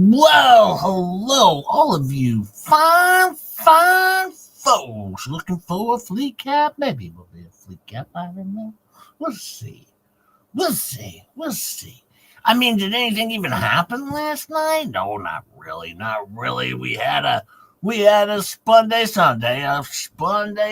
Well, hello, all of you fine folks looking for a flea cap. Maybe it will be a flea cap, I don't know. We'll see. We'll see. I mean, did anything even happen last night? No, not really. We had a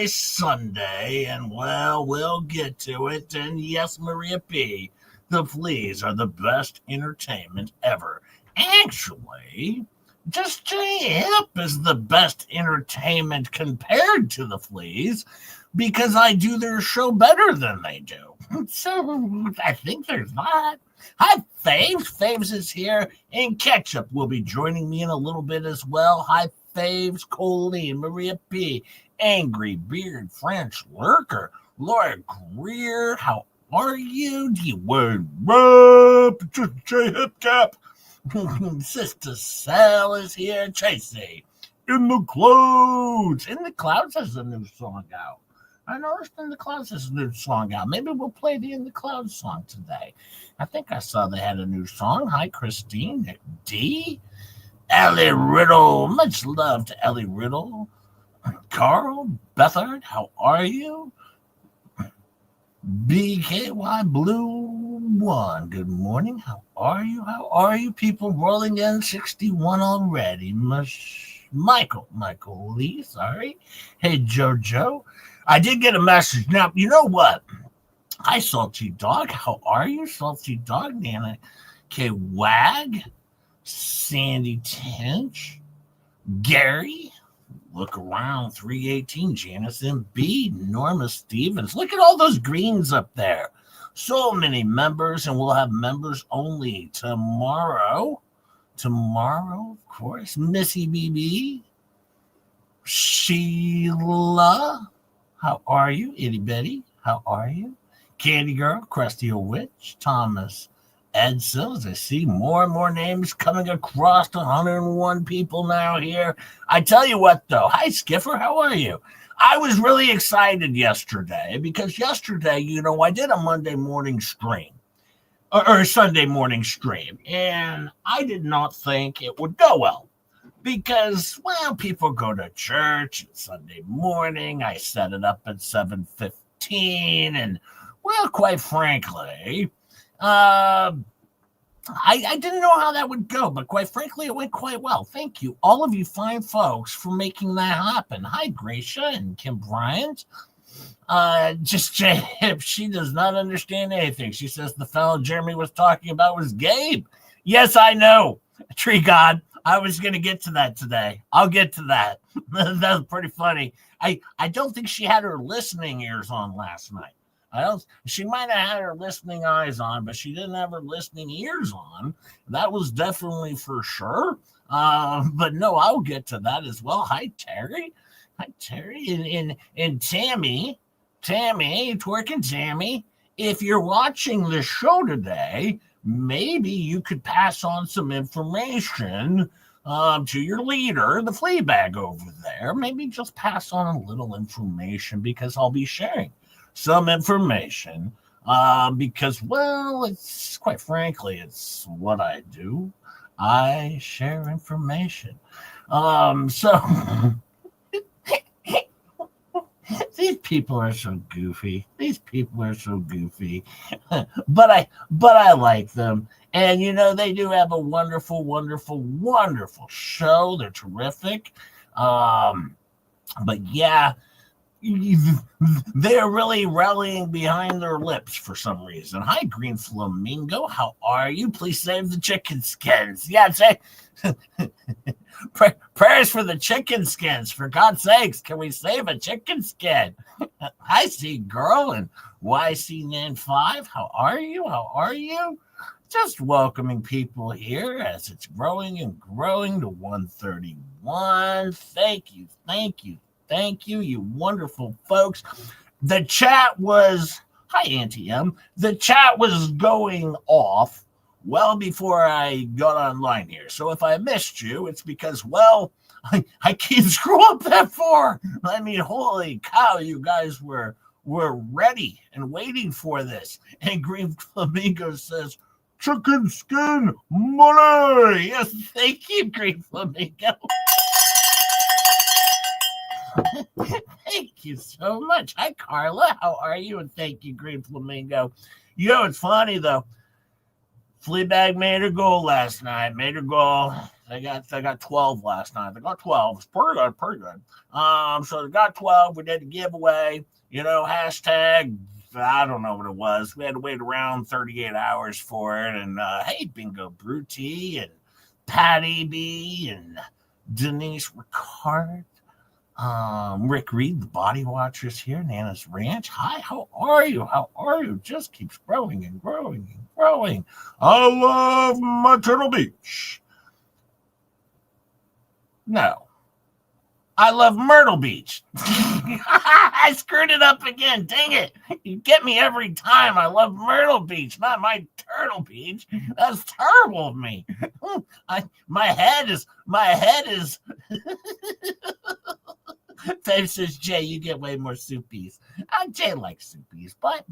Sunday, and well, we'll get to it. And yes, Maria P, the fleas are the best entertainment ever. Actually, just J Hip is the best entertainment compared to the fleas because I do their show better than they do. So I think there's that. Hi, Faves. Faves is here, and Ketchup will be joining me in a little bit as well. Hi, Faves, Colleen, Maria P, Angry Beard, French Lurker, Laura Greer. How are you? Do you word up? Just J Hip Cap. Sister Sal is here. Tracy. In the Clouds. In the Clouds has a new song out. I noticed In the Clouds has a new song out. Maybe we'll play the In the Clouds song today. I think I saw they had a new song. Hi, Christine. Nick D. Ellie Riddle. Much love to Ellie Riddle. Carl Bethard. How are you? BKY Blue One. Good morning. How are you? How are you? People rolling in 61 already. Michael Lee. Sorry. Hey, JoJo. I did get a message. Now, you know what? Hi, Salty Dog. How are you? Salty Dog. Nana K. Wag. Sandy Tinch. Gary. Look around, 318, Janice MB, Norma Stevens. Look at all those greens up there. So many members, and we'll have members only tomorrow. Tomorrow, of course. Missy BB, Sheila. How are you? Itty Bitty. How are you? Candy Girl, Krusty Old Witch, Thomas Edsel. As I see more and more names coming across, 101 people now here. I tell you what, though. Hi, Skiffer. How are you? I was really excited yesterday because yesterday, I did a Monday morning stream or a Sunday morning stream, and I did not think it would go well because, well, people go to church Sunday morning. I set it up at 7:15, and, well, quite frankly, I didn't know how that would go, but quite frankly, it went quite well. Thank you, all of you fine folks, for making that happen. Hi, Gracia and Kim Bryant. Just J-Hip, she does not understand anything. She says the fellow Jeremy was talking about was Gabe. Yes, I know, Tree God. I was going to get to that today. I'll get to that. That was pretty funny. I don't think she had her listening ears on last night. She might have had her listening eyes on, but she didn't have her listening ears on. That was definitely for sure. But no, I'll get to that as well. Hi, Terry. Hi, Terry. And Tammy, twerking Tammy. If you're watching the show today, maybe you could pass on some information to your leader, the Fleabag over there. Maybe just pass on a little information because I'll be sharing some information because, well, it's quite frankly, it's what I do. I share information. So these people are so goofy. But I like them. And they do have a wonderful, wonderful, wonderful show. They're terrific. But yeah, they're really rallying behind their lips for some reason. Hi, Green Flamingo. How are you? Please save the chicken skins. Yeah, say prayers for the chicken skins. For God's sakes, can we save a chicken skin? Hi, C Girl and YC95. How are you? Just welcoming people here as it's growing and growing to 131. Thank you, you wonderful folks. The chat was, hi, Auntie M. The chat was going off well before I got online here. So if I missed you, it's because, well, I can't scroll up that far. I mean, holy cow, you guys were ready and waiting for this. And Green Flamingo says, chicken skin money. Yes, thank you, Green Flamingo. Thank you so much. Hi, Carla. How are you? And thank you, Green Flamingo. You know, it's funny, though. Fleabag made her goal last night. Made her goal. They got 12 last night. They got 12. It's pretty good, pretty good. So they got 12. We did a giveaway. You know, hashtag, I don't know what it was. We had to wait around 38 hours for it. And hey, Bingo Brutti and Patty B and Denise Ricard. Rick Reed, the Body Watchers here, Nana's Ranch. Hi, how are you? How are you? Just keeps growing and growing and growing. I love my Turtle Beach. No, I love Myrtle Beach. I screwed it up again. Dang it. You get me every time. I love Myrtle Beach, not my Turtle Beach. That's terrible of me. My head is Dave says, Jay, you get way more soupies. Jay likes soupies, but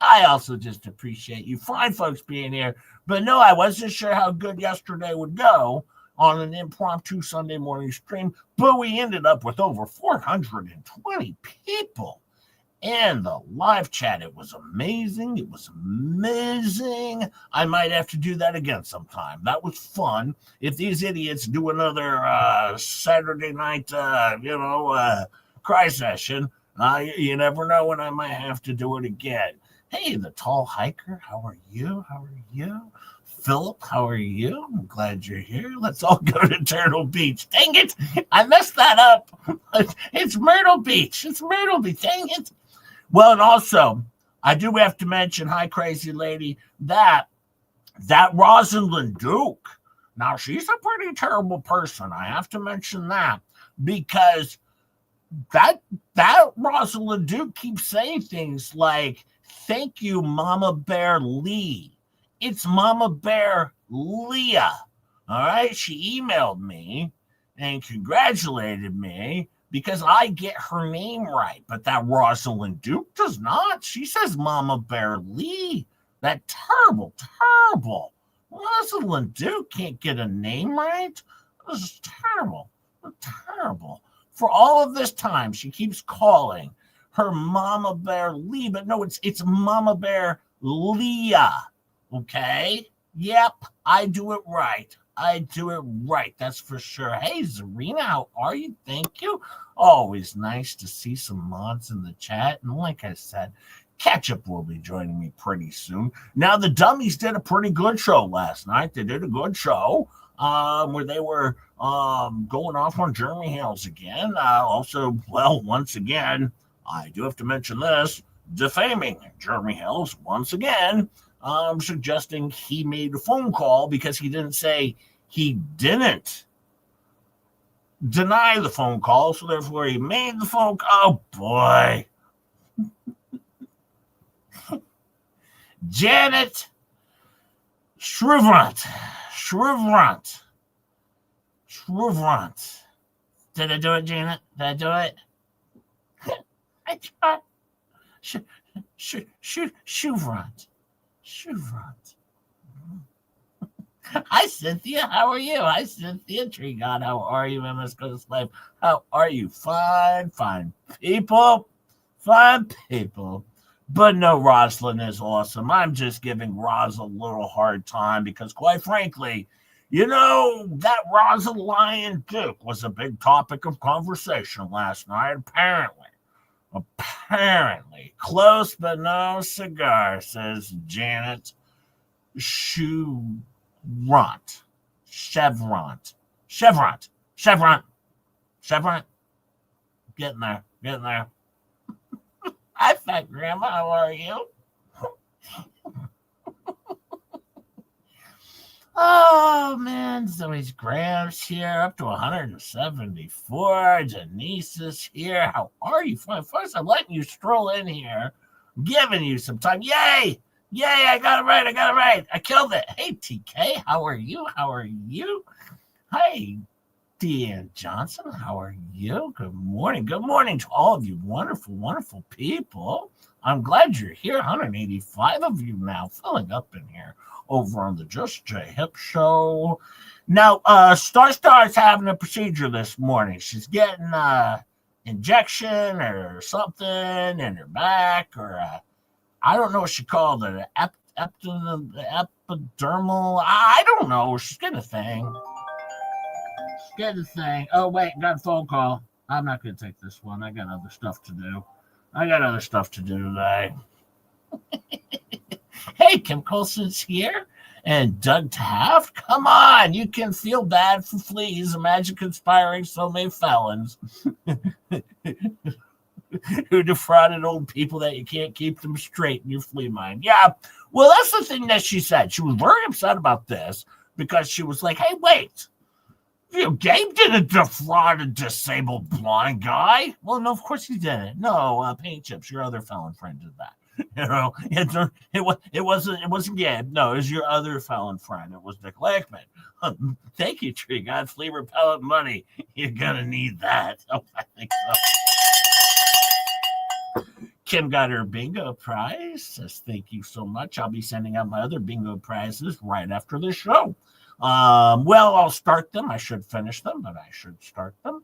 I also just appreciate you fine folks being here. But no, I wasn't sure how good yesterday would go on an impromptu Sunday morning stream, but we ended up with over 420 people in the live chat. It was amazing. It was amazing. I might have to do that again sometime. That was fun. If these idiots do another Saturday night, cry session, you never know when I might have to do it again. Hey, the tall hiker, how are you? How are you? Philip, how are you? I'm glad you're here. Let's all go to Turtle Beach. Dang it. I messed that up. It's Myrtle Beach. It's Myrtle Beach. Dang it. Well, and also, I do have to mention, hi, crazy lady, that Rosalyn Duke. Now, she's a pretty terrible person. I have to mention that because that Rosalyn Duke keeps saying things like, thank you, Mama Bear Lee. It's Mama Bear Leah. All right. She emailed me and congratulated me because I get her name right. But that Rosalyn Duke does not. She says Mama Bear Lee. That terrible. Rosalyn Duke can't get a name right. This is terrible. Terrible. For all of this time, she keeps calling her Mama Bear Lee. But no, it's Mama Bear Leah. Okay? Yep, I do it right. That's for sure. Hey, Zarina, how are you? Thank you. Always nice to see some mods in the chat. And like I said, Ketchup will be joining me pretty soon. Now, the Dummies did a pretty good show last night. They did a good show where they were going off on Jeremy Hales again. Also, well, once again, I do have to mention this, defaming Jeremy Hales once again. Suggesting he made a phone call because he didn't say he didn't deny the phone call, so therefore he made the phone call. Oh, boy. Janet Shrivrunt. Did I do it, Janet? Did I do it? I tried. Shrivrunt. Hi, Cynthia. How are you? Hi, Cynthia. Tree God. How are you, MS Ghost Life? How are you? Fine people. Fine people. But no, Rosalyn is awesome. I'm just giving Roz a little hard time because, quite frankly, you know, that Rosalyn Duke was a big topic of conversation last night, apparently. Close but no cigar, says Janet Chevron. Getting there. Hi, fat grandma. How are you? Oh, man. Zoe's Graham's here, up to 174. Denise is here. How are you? First, I'm letting you stroll in here. I'm giving you some time. Yay! I got it right. I killed it. Hey, TK. How are you? Hey, Deanne Johnson, how are you? Good morning. Good morning to all of you wonderful, wonderful people. I'm glad you're here. 185 of you now filling up in here over on the Just J Hip Show. Now, Star's having a procedure this morning. She's getting injection or something in her back, or I don't know what she called it, epidermal. I don't know. She's getting a thing. Get the thing. Oh, wait, got a phone call. I'm not going to take this one. I got other stuff to do. Today. Hey, Kim Colson's here. And Doug Taft? Come on, you can feel bad for fleas. Imagine conspiring so many felons who defrauded old people that you can't keep them straight in your flea mind. Yeah, well, that's the thing that she said. She was very upset about this because she was like, hey, wait. Gabe didn't defraud a disabled blind guy. Well, no, of course he didn't. No, Paint Chips, your other felon friend did that. It wasn't Gabe. No, it was your other felon friend. It was Dick Lakeman. Thank you, Tree God. Flea repellent money. You're gonna need that. Oh, I think so. Kim got her bingo prize. Says thank you so much. I'll be sending out my other bingo prizes right after the show. Well, I'll start them. I should finish them, but I should start them.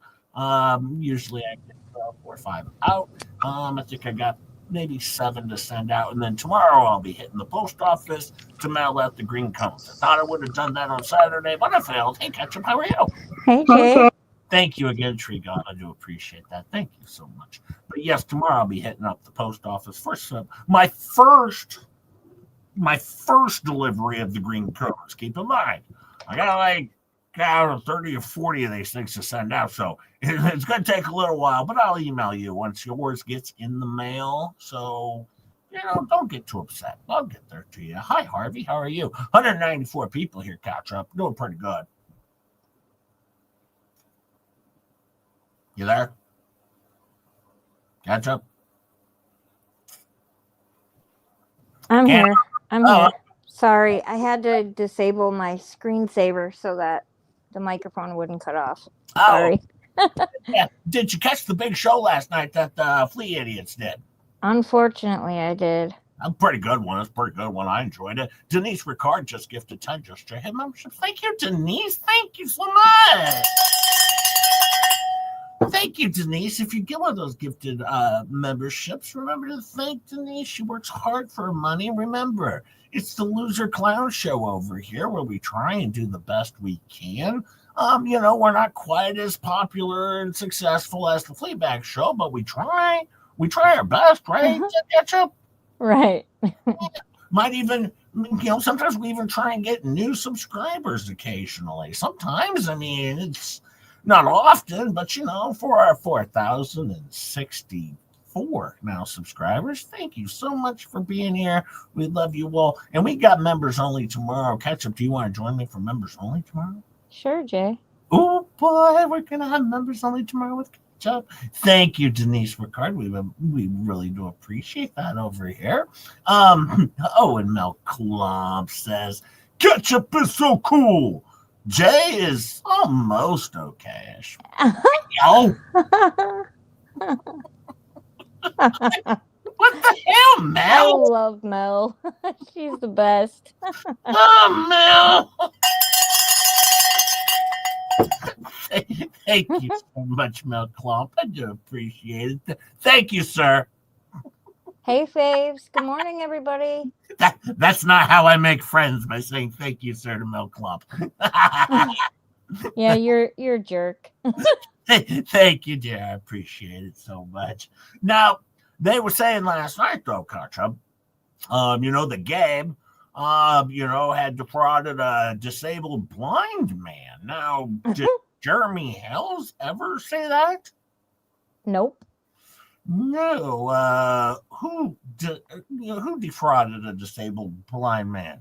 Usually I get 4 or 5 out. I think I got maybe 7 to send out, and then tomorrow I'll be hitting the post office to mail out the green cones. I thought I would have done that on Saturday, but I failed. Hey, Ketchup, how are you? Hey, Jay. Thank you again, Tree God. I do appreciate that. Thank you so much. But yes, tomorrow I'll be hitting up the post office for my first delivery of the green cones. Keep in mind, I got 30 or 40 of these things to send out, so it's going to take a little while, but I'll email you once yours gets in the mail. So, don't get too upset. I'll get there to you. Hi, Harvey. How are you? 194 people here, Catch Up. Doing pretty good. You there? Catch Up? I'm here. Here. Sorry, I had to disable my screensaver so that the microphone wouldn't cut off. Sorry. Yeah. Did you catch the big show last night that the Flea Idiots did? Unfortunately, I did. A pretty good one. It's a pretty good one. I enjoyed it. Denise Ricard just gifted 10 Just to hit membership. Thank you, Denise. Thank you so much. Thank you, Denise. If you get one of those gifted memberships, remember to thank Denise. She works hard for her money. Remember, it's the Loser Clown Show over here where we try and do the best we can. We're not quite as popular and successful as the Fleabag Show, but we try. We try our best, right? Ketchup? Right. Might even, sometimes we even try and get new subscribers occasionally. Sometimes, it's not often, but for our 4,064 now subscribers, thank you so much for being here. We love you all. And we got members only tomorrow. Ketchup, do you want to join me for members only tomorrow? Sure, Jay. Oh boy, we're gonna have members only tomorrow with Ketchup. Thank you, Denise Ricard. We really do appreciate that over here. And Mel Klump says Ketchup is so cool. Jay is almost okay-ish. What the hell, Mel? I love Mel. She's the best. Mel. Thank you so much, Mel Klump. I do appreciate it. Thank you, sir. Hey, Faves. Good morning, everybody. That's not how I make friends, by saying thank you, sir, to Mel Klump. Yeah, you're a jerk. Thank you, dear. I appreciate it so much. Now, they were saying last night, though, Ketchup, the Gabe, had defrauded a disabled blind man. Now, did Jeremy Hells ever say that? Nope. No. Who defrauded a disabled blind man?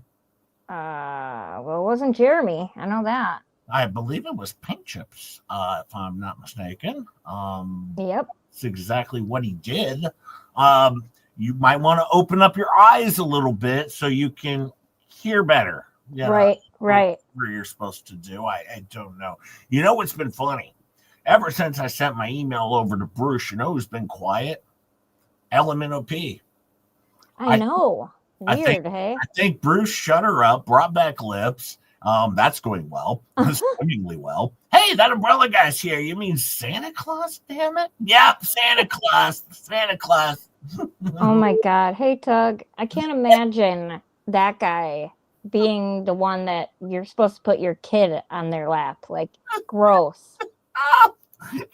Well, it wasn't Jeremy. I know that. I believe it was Paint Chips, if I'm not mistaken. Yep. That's exactly what he did. You might want to open up your eyes a little bit so you can hear better. Right. whatever you're supposed to do. I don't know. You know what's been funny? Ever since I sent my email over to Bruce, you know who's been quiet? LMNOP. I know. Weird, hey? I think Bruce shut her up, brought back Lips. That's going well, swimmingly well. Hey, that umbrella guy's here. You mean Santa Claus? Damn it! Yep, Santa Claus. Santa Claus. Oh my God. Hey, Tug. I can't imagine that guy being the one that you're supposed to put your kid on their lap. Like, gross. Oh,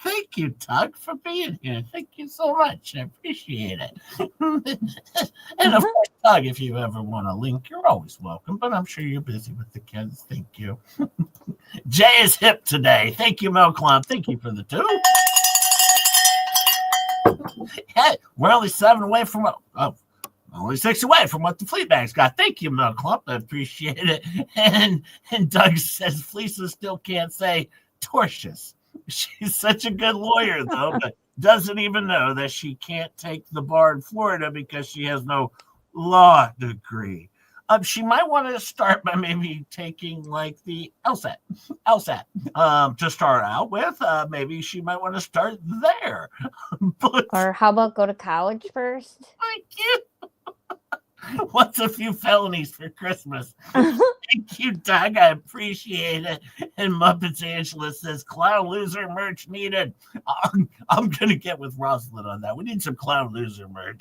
thank you, Tug, for being here. Thank you so much. I appreciate it. And of course, Tug, if you ever want to link, you're always welcome, but I'm sure you're busy with the kids. Thank you. Jay is hip today. Thank you, Mel Clump. Thank you for the 2. Hey, we're only 7 away from only 6 away from what the Fleabag's got. Thank you, Mel Clump. I appreciate it. And Doug says Fleesa still can't say tortious. She's such a good lawyer, though, but doesn't even know that she can't take the bar in Florida because she has no law degree. She might want to start by maybe taking like the LSAT, to start out with. Maybe she might want to start there. But, or how about go to college first? Thank you. What's a few felonies for Christmas? Thank you, Doug. I appreciate it. And Muppets Angela says, clown loser merch needed. I'm going to get with Rosalyn on that. We need some clown loser merch.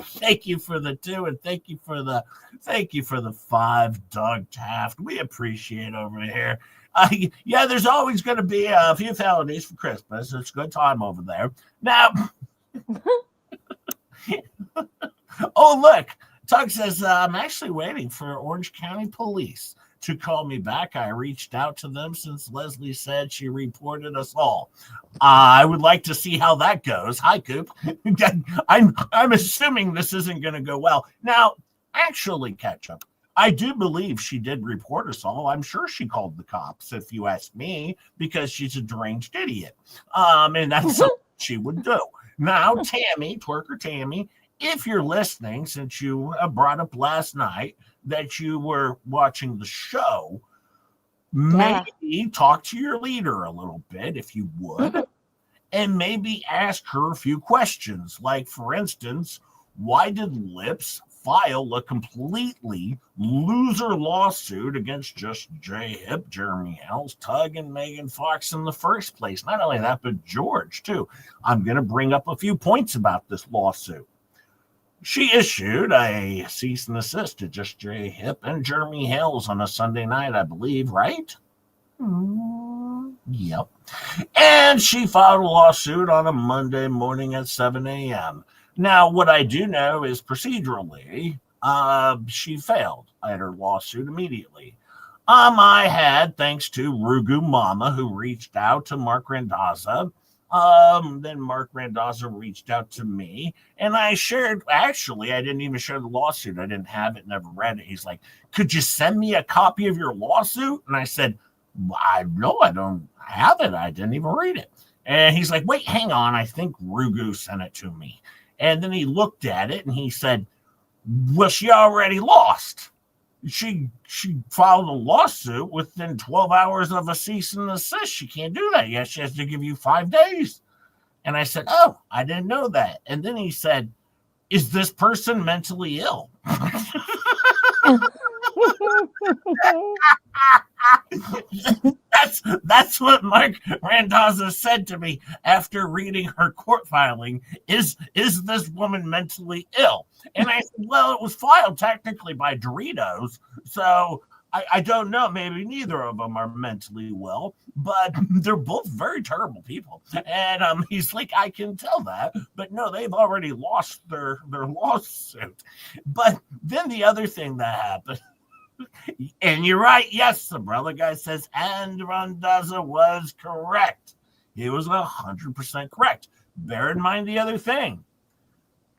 Thank you for the 2, and thank you for the 5, Doug Taft. We appreciate over here. Yeah, there's always going to be a few felonies for Christmas. It's a good time over there. Now, oh, look, Tug says, I'm actually waiting for Orange County Police to call me back. I reached out to them since Leslie said she reported us all. I would like to see how that goes. Hi, Coop. I'm assuming this isn't going to go well. Now, actually, Ketchup, I do believe she did report us all. I'm sure she called the cops, if you ask me, because she's a deranged idiot. And that's something she would do. Now, Tammy, Twerker Tammy, if you're listening, since you brought up last night that you were watching the show, maybe talk to your leader a little bit, if you would, and maybe ask her a few questions. Like, for instance, why did Lips file a completely loser lawsuit against just Jay Hip, Jeremy Hells, Tug, and Megan Fox in the first place? Not only that, but George, too. I'm going to bring up a few points about this lawsuit. She issued a cease and desist to just Jay Hip and Jeremy Hells on a Sunday night, I believe, right? Yep. And she filed a lawsuit on a Monday morning at 7 a.m. Now, what I do know is procedurally, she failed at her lawsuit immediately. I had, thanks to Rugu Mama, who reached out to Mark Randazza. Then Mark Randazza reached out to me, and I shared, actually, I didn't even share the lawsuit. I didn't have it, never read it. He's like, could you send me a copy of your lawsuit? And I said, I don't have it. I didn't even read it. And he's like, wait, hang on. I think Rugu sent it to me. And then he looked at it and he said, well, she already lost. She filed a lawsuit within 12 hours of a cease and desist. She can't do that yet. She has to give you 5 days. And I said, oh, I didn't know that. And then he said, is this person mentally ill? That's what Mark Randazza said to me after reading her court filing. Is this woman mentally ill? And I said, well, it was filed technically by Doritos, so I don't know. Maybe neither of them are mentally well, but they're both very terrible people. And he's like, I can tell that, but no, they've already lost their lawsuit. But then the other thing that happened, and you're right, yes, the umbrella guy says, and Randazza was correct. He was 100% correct. Bear in mind the other thing.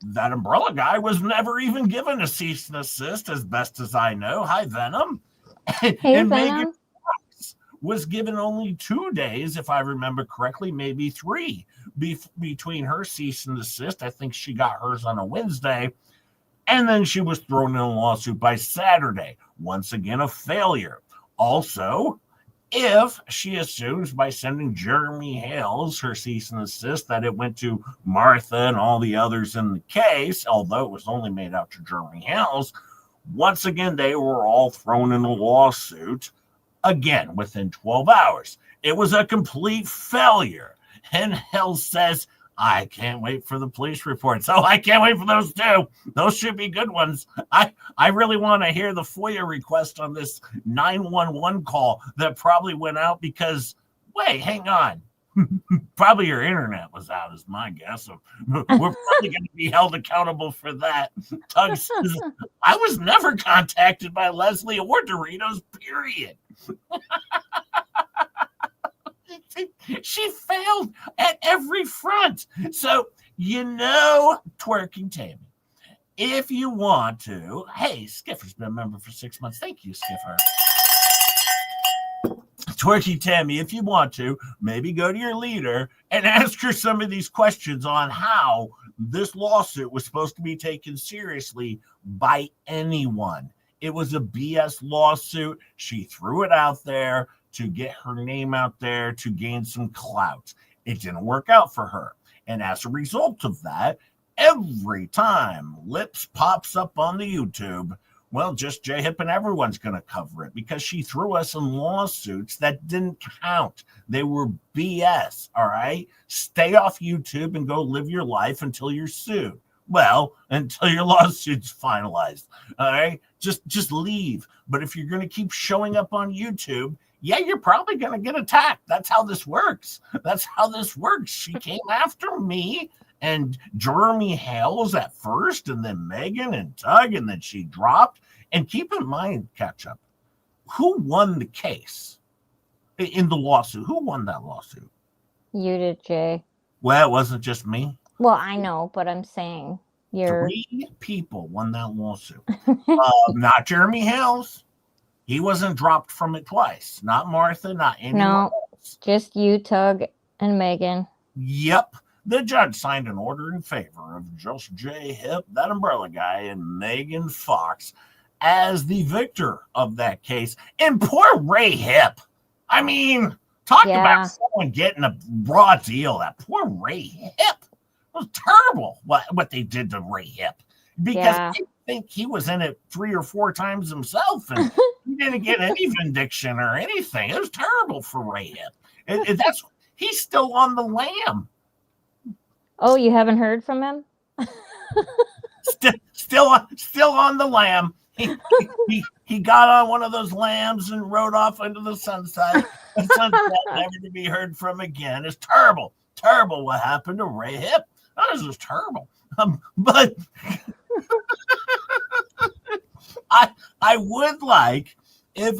That umbrella guy was never even given a cease and desist, as best as I know. Hi, Venom. Hey, and Venom. Megan Fox was given only 2 days, if I remember correctly, maybe 3, between her cease and desist. I think she got hers on a Wednesday. And then she was thrown in a lawsuit by Saturday. Once again, a failure. Also, if she assumes by sending Jeremy Hales her cease and desist that it went to Martha and all the others in the case, although it was only made out to Jeremy Hales, once again, they were all thrown in a lawsuit again within 12 hours. It was a complete failure. And Hales says, I can't wait for the police report. So I can't wait for those too. Those should be good ones. I really want to hear the FOIA request on this 911 call that probably went out because, wait, hang on. Probably your internet was out, is my guess. We're probably going to be held accountable for that. Tug says, I was never contacted by Leslie or Doritos, period. She failed at every front. So, twerking Tammy, if you want to, hey, Skiffer's been a member for 6 months. Thank you, Skiffer. Twerky Tammy, if you want to, maybe go to your leader and ask her some of these questions on how this lawsuit was supposed to be taken seriously by anyone. It was a BS lawsuit. She threw it out there to get her name out there to gain some clout. It didn't work out for her. And as a result of that, every time Lips pops up on the YouTube, well, just J-Hip and everyone's going to cover it because she threw us in lawsuits that didn't count. They were BS, all right? Stay off YouTube and go live your life until you're sued. Well, until your lawsuit's finalized, all right? Just leave. But if you're going to keep showing up on YouTube, yeah, you're probably going to get attacked. That's how this works. She came after me and Jeremy Hales at first, and then Megan and Tug, and then she dropped. And keep in mind, Ketchup, who won the case in the lawsuit? Who won that lawsuit? You did, Jay. Well, it wasn't just me. Well, I know, but I'm saying you're... 3 people won that lawsuit. Not Jeremy Hales. He wasn't dropped from it twice. Not Martha, not anyone else. Just you, Tug, and Megan. Yep. The judge signed an order in favor of just J-Hip, that umbrella guy, and Megan Fox as the victor of that case. And poor Ray Hip. I mean, talk about someone getting a raw deal. That poor Ray Hip. It was terrible what they did to Ray Hip. Because I think he was in it 3 or 4 times himself, and he didn't get any vindication or anything. It was terrible for Ray Hip. He's still on the lam. Oh, you haven't heard from him? Still on the lam. He got on one of those lambs and rode off into the sunset. Never to be heard from again. It's terrible what happened to Ray Hip. That was just terrible. But I would like if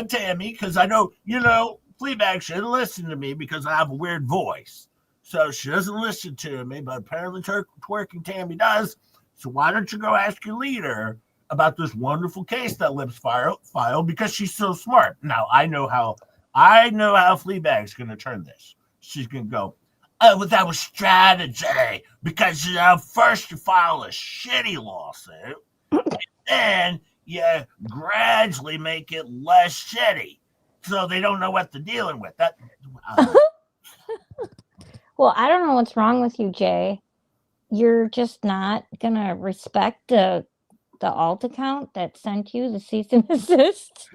Tammy, because I know Fleabag should listen to me because I have a weird voice. So she doesn't listen to me, but apparently twerking Tammy does. So why don't you go ask your leader about this wonderful case that Lips filed because she's so smart. Now I know how Fleabag's going to turn this. She's going to go, oh, but that was strategy because first you file a shitty lawsuit, and then you gradually make it less shitty, so they don't know what they're dealing with. Well, I don't know what's wrong with you, Jay. You're just not gonna respect the alt account that sent you the cease and desist.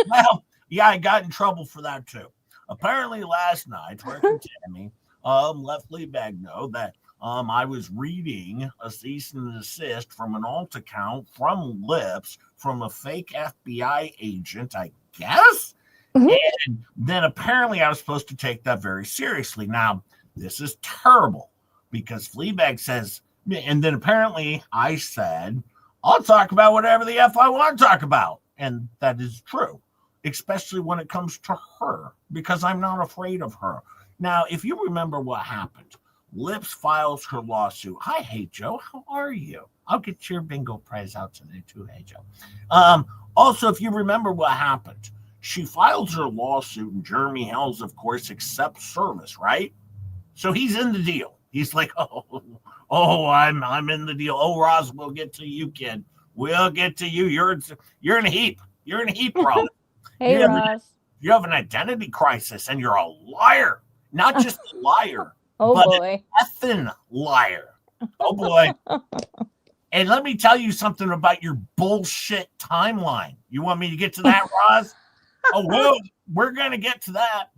Well, yeah, I got in trouble for that too. Apparently, last night, Twerking Tammy let Fleabag know that I was reading a cease and desist from an alt account from Lips from a fake FBI agent, I guess. Mm-hmm. And then apparently I was supposed to take that very seriously. Now, this is terrible because Fleabag says, and then apparently I said, I'll talk about whatever the F I want to talk about. And that is true, especially when it comes to her, because I'm not afraid of her. Now, if you remember what happened, Lips files her lawsuit. Hi, Hey Joe, how are you? I'll get your bingo prize out today too, Hey Joe. Also, if you remember what happened, she files her lawsuit and Jeremy Hales, of course, accepts service, right? So he's in the deal. He's like, I'm in the deal. Oh, Roz, we'll get to you, kid. We'll get to you. You're in a heap. You're in a heap, bro. Hey, Roz. You have an identity crisis, and you're a liar. Not just a liar, oh but boy, an effing liar. Oh boy. And let me tell you something about your bullshit timeline. You want me to get to that, Roz? Oh, well, we're going to get to that.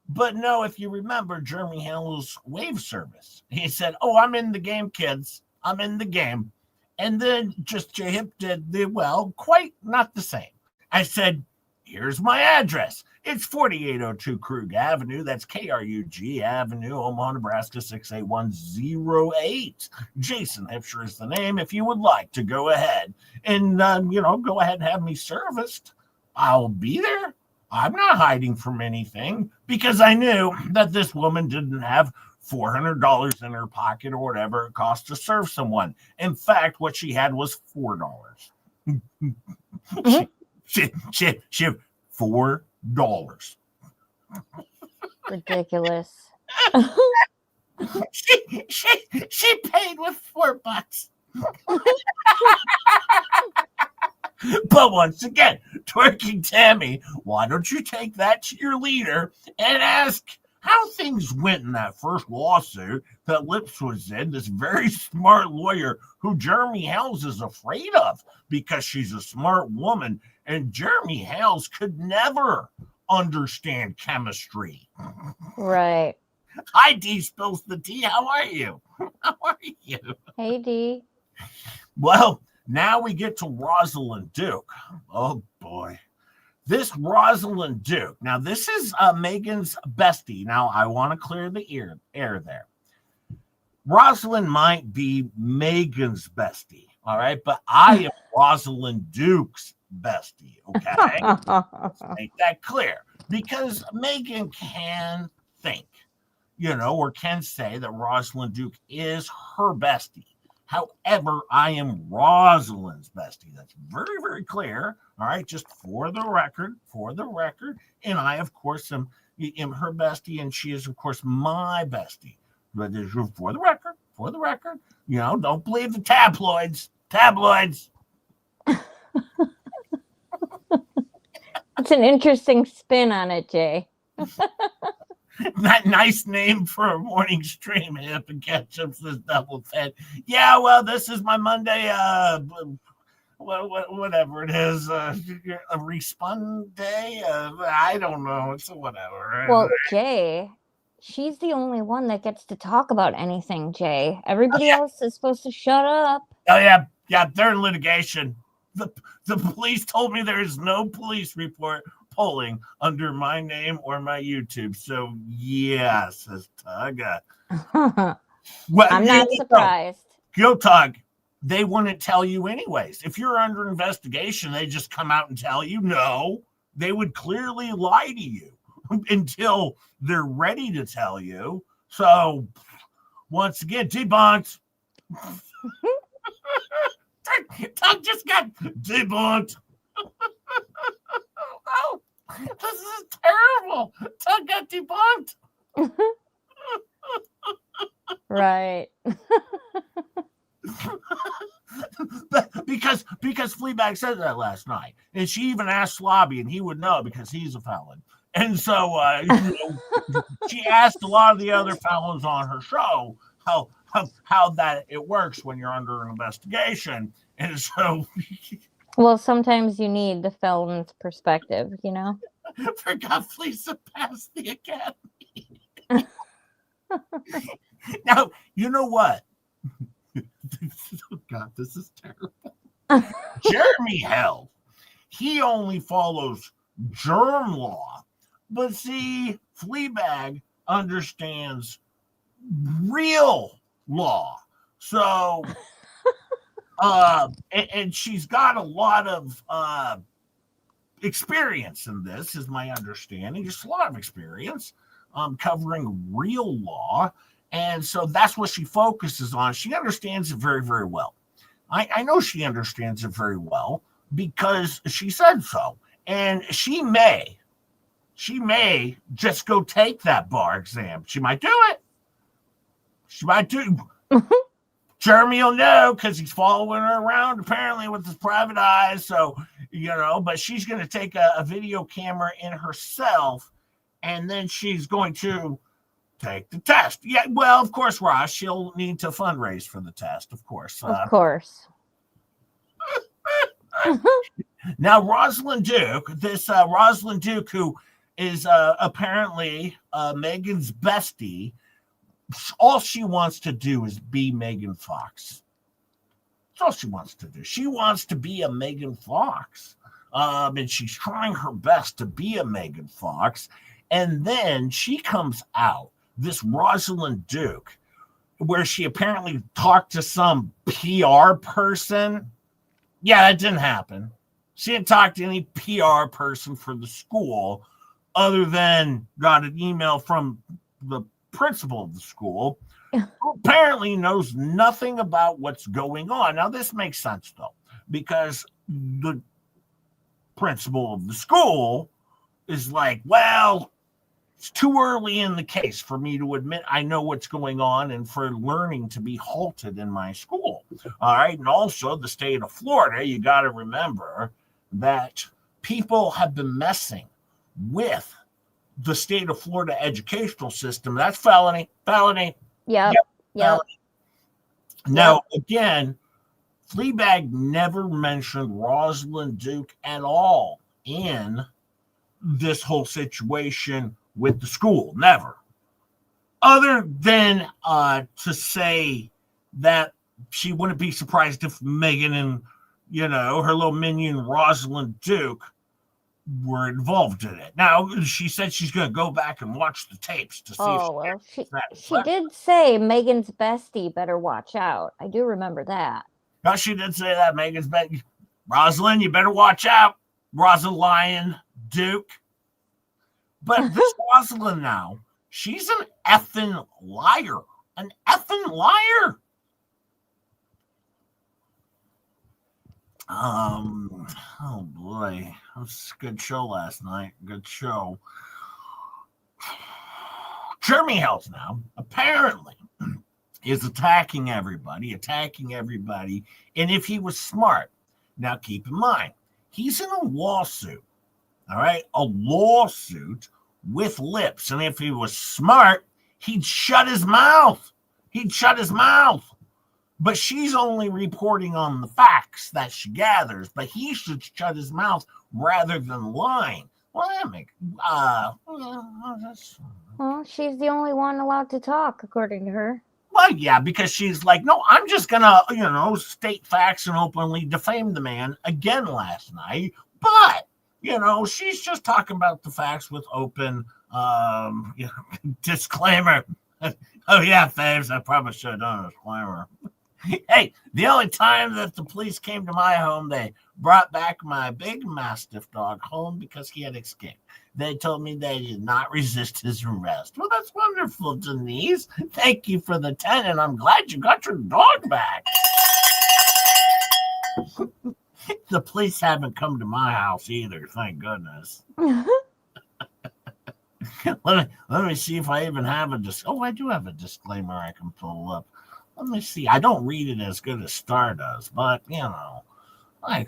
But no, if you remember Jeremy Hale's wave service, he said, "Oh, I'm in the game, kids. I'm in the game." And then just J-Hip did quite not the same. I said, "Here's my address. It's 4802 Krug Avenue. That's Krug Avenue, Omaha, Nebraska, 68108. Jason Hipsher is the name. If you would like to go ahead and, go ahead and have me serviced, I'll be there. I'm not hiding from anything because I knew that this woman didn't have $400 in her pocket or whatever it costs to serve someone. In fact, what she had was $4. she had $4. Ridiculous. she paid with $4. But once again, Twerking Tammy, why don't you take that to your leader and ask how things went in that first lawsuit that Lips was in, this very smart lawyer who Jeremy Hales is afraid of because she's a smart woman, and Jeremy Hales could never understand chemistry. Right. Hi, D spills the tea. How are you? How are you? Hey, D. Well, now we get to Rosalyn Duke. Oh, boy. This Rosalyn Duke. Now, this is Megan's bestie. Now, I want to clear the air there. Rosalyn might be Megan's bestie, all right? But I am Rosalyn Duke's bestie, okay? Let's make that clear. Because Megan can think, or can say that Rosalyn Duke is her bestie. However, I am Rosalyn's bestie. That's very, very clear. All right, just for the record. And I, of course, am her bestie, and she is, of course, my bestie. But for the record, don't believe the tabloids. It's an interesting spin on it, Jay. That nice name for a morning stream. Hip and Ketchup says double fed. Yeah, well, this is my Monday. Whatever it is, a respun day. I don't know. It's whatever. Well, Jay, she's the only one that gets to talk about anything. Jay, everybody else is supposed to shut up. Oh yeah, they're in litigation. The police told me there is no police report polling under my name or my YouTube. So yeah, says Tugga. Well, I'm not surprised. Go Tug. They wouldn't tell you anyways. If you're under investigation, they just come out and tell you. No, they would clearly lie to you until they're ready to tell you. So once again, debunked. Tug just got debunked. Oh, this is terrible. Tug got debunked. Right. because Fleabag said that last night, and she even asked Slobby, and he would know because he's a felon. And so she asked a lot of the other felons on her show how that it works when you're under an investigation. And so, well, sometimes you need the felon's perspective, Forgot Lisa passed the academy. Now, you know what? Oh God, this is terrible. Jeremy Hale, he only follows germ law, but see, Fleabag understands real law. So, and she's got a lot of experience in this, is my understanding. Just a lot of experience covering real law. And so that's what she focuses on. She understands it very, very well. I know she understands it very well because she said so. And she may just go take that bar exam. She might do it. She might do. Jeremy will know because he's following her around apparently with his private eyes. So, but she's going to take a video camera in herself, and then she's going to take the test. Yeah, well, of course, Ross, she'll need to fundraise for the test, of course. Of course. Now, Rosalyn Duke, Rosalyn Duke, who is apparently Megan's bestie, all she wants to do is be Megan Fox. That's all she wants to do. She wants to be a Megan Fox. And she's trying her best to be a Megan Fox. And then she comes out, this Rosalyn Duke, where she apparently talked to some PR person. Yeah, that didn't happen. She didn't talk to any PR person for the school other than got an email from the principal of the school, who apparently knows nothing about what's going on. Now, this makes sense, though, because the principal of the school is like, well, it's too early in the case for me to admit I know what's going on and for learning to be halted in my school. All right. And also the state of Florida, you got to remember that people have been messing with the state of Florida educational system. That's felony. Yep. Felony. Now, again, Fleabag never mentioned Rosalyn Duke at all in this whole situation with the school. Never. Other than to say that she wouldn't be surprised if Megan and, her little minion Rosalyn Duke were involved in it. Now, she said she's going to go back and watch the tapes to see she did say Megan's bestie better watch out. I do remember that. No, she did say that. Megan's bestie. Rosalyn, you better watch out. Rosalyn Duke. But this Rosalyn now, she's an effing liar. An effing liar. Oh boy, it was a good show last night. Good show. Jeremy Hells now apparently is attacking everybody. And if he was smart, now keep in mind, he's in a lawsuit. All right, a lawsuit with lips. And if he was smart, he'd shut his mouth. But she's only reporting on the facts that she gathers. But he should shut his mouth rather than lying. Well, that makes well, she's the only one allowed to talk, according to her. Well, yeah, because she's like, no, I'm just gonna, state facts and openly defame the man again last night. But she's just talking about the facts with open disclaimer. Oh yeah, Faves, I probably should have done a disclaimer. Hey, the only time that the police came to my home, they brought back my big Mastiff dog home because he had escaped. They told me they did not resist his arrest. Well, that's wonderful, Denise. Thank you for the 10, and I'm glad you got your dog back. The police haven't come to my house either, thank goodness. Let me see if I even have I do have a disclaimer I can pull up. Let me see. I don't read it as good as Star does, but I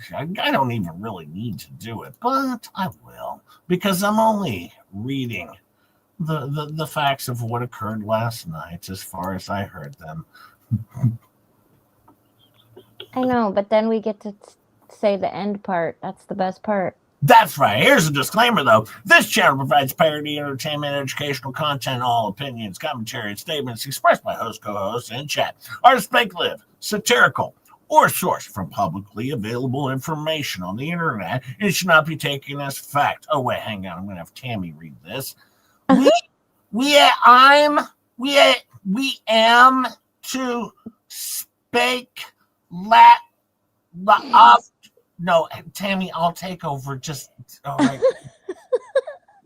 don't even really need to do it, but I will because I'm only reading the facts of what occurred last night as far as I heard them. I know, but then we get to say the end part. That's the best part. That's right. Here's a disclaimer, though. This channel provides parody, entertainment, educational content. All opinions, commentary, and statements expressed by host, co-hosts, and chat are speculative, satirical, or sourced from publicly available information on the internet and should not be taken as fact. Oh, wait, hang on. I'm going to have Tammy read this. We am to speak No, Tammy, I'll take over. Just all right.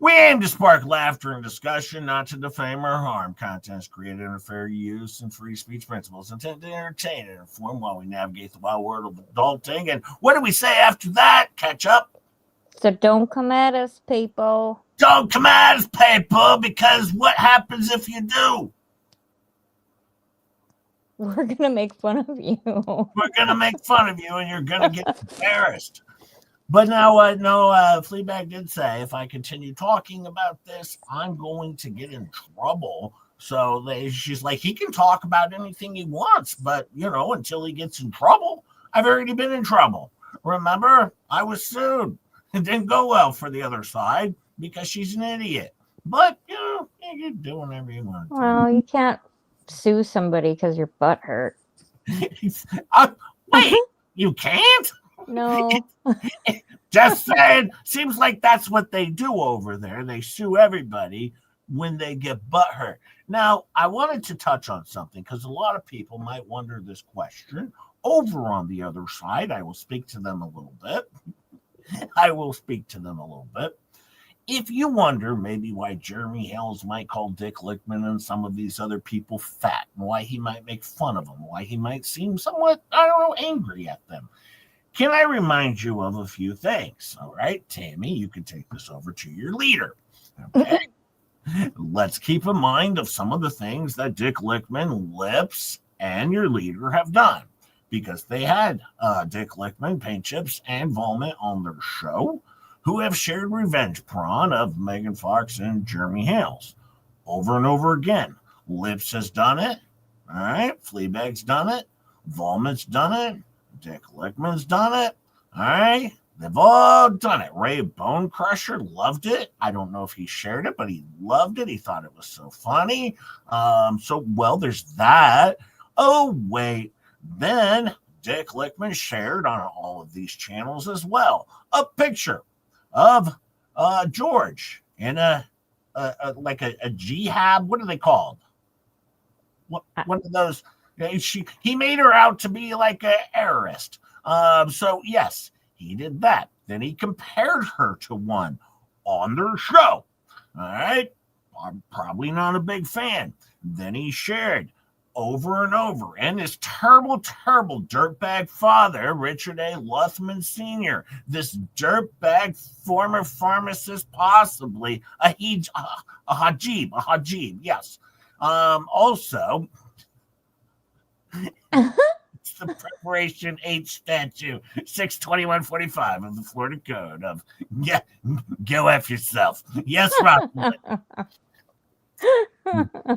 We aim to spark laughter and discussion, not to defame or harm. Contents created under fair use and free speech principles intended to entertain and inform while we navigate the wild world of adulting. And what do we say after that? Catch up. So don't come at us, people. Don't come at us, people, because what happens if you do? We're gonna make fun of you. We're gonna make fun of you, and you're gonna get embarrassed. But now, no, Fleabag did say if I continue talking about this, I'm going to get in trouble. So she's like, he can talk about anything he wants, but until he gets in trouble. I've already been in trouble. Remember, I was sued. It didn't go well for the other side because she's an idiot. But you can do whatever you want. Well, you can't sue somebody because your butt hurt. Wait, you can't? No. Just saying. Seems like that's what they do over there. They sue everybody when they get butt hurt. Now, I wanted to touch on something because a lot of people might wonder this question. Over on the other side, I will speak to them a little bit. If you wonder maybe why Jeremy Hales might call Dick Lickman and some of these other people fat, and why he might make fun of them, why he might seem somewhat, angry at them, can I remind you of a few things? All right, Tammy, you can take this over to your leader. Okay. Let's keep in mind of some of the things that Dick Lickman, Lips, and your leader have done. Because they had Dick Lickman, Paint Chips, and Vomit on their show, who have shared revenge porn of Megan Fox and Jeremy Hales. Over and over again. Lips has done it. All right. Fleabag's done it. Vomit's done it. Dick Lickman's done it. All right. They've all done it. Ray Bone Crusher loved it. I don't know if he shared it, but he loved it. He thought it was so funny. There's that. Oh, wait. Then Dick Lickman shared on all of these channels as well a picture of George in a jihad. What are they called? One of those. He made her out to be like a terrorist. So yes, he did that. Then he compared her to one on their show. All right, I'm probably not a big fan. Then he shared over and over, and his terrible dirtbag father, Richard A. Luthman Sr., this dirtbag former pharmacist, possibly a Hajib, yes. Also, it's the Preparation H statute, 62145 of the Florida Code of go F yourself. Yes, Rosalyn.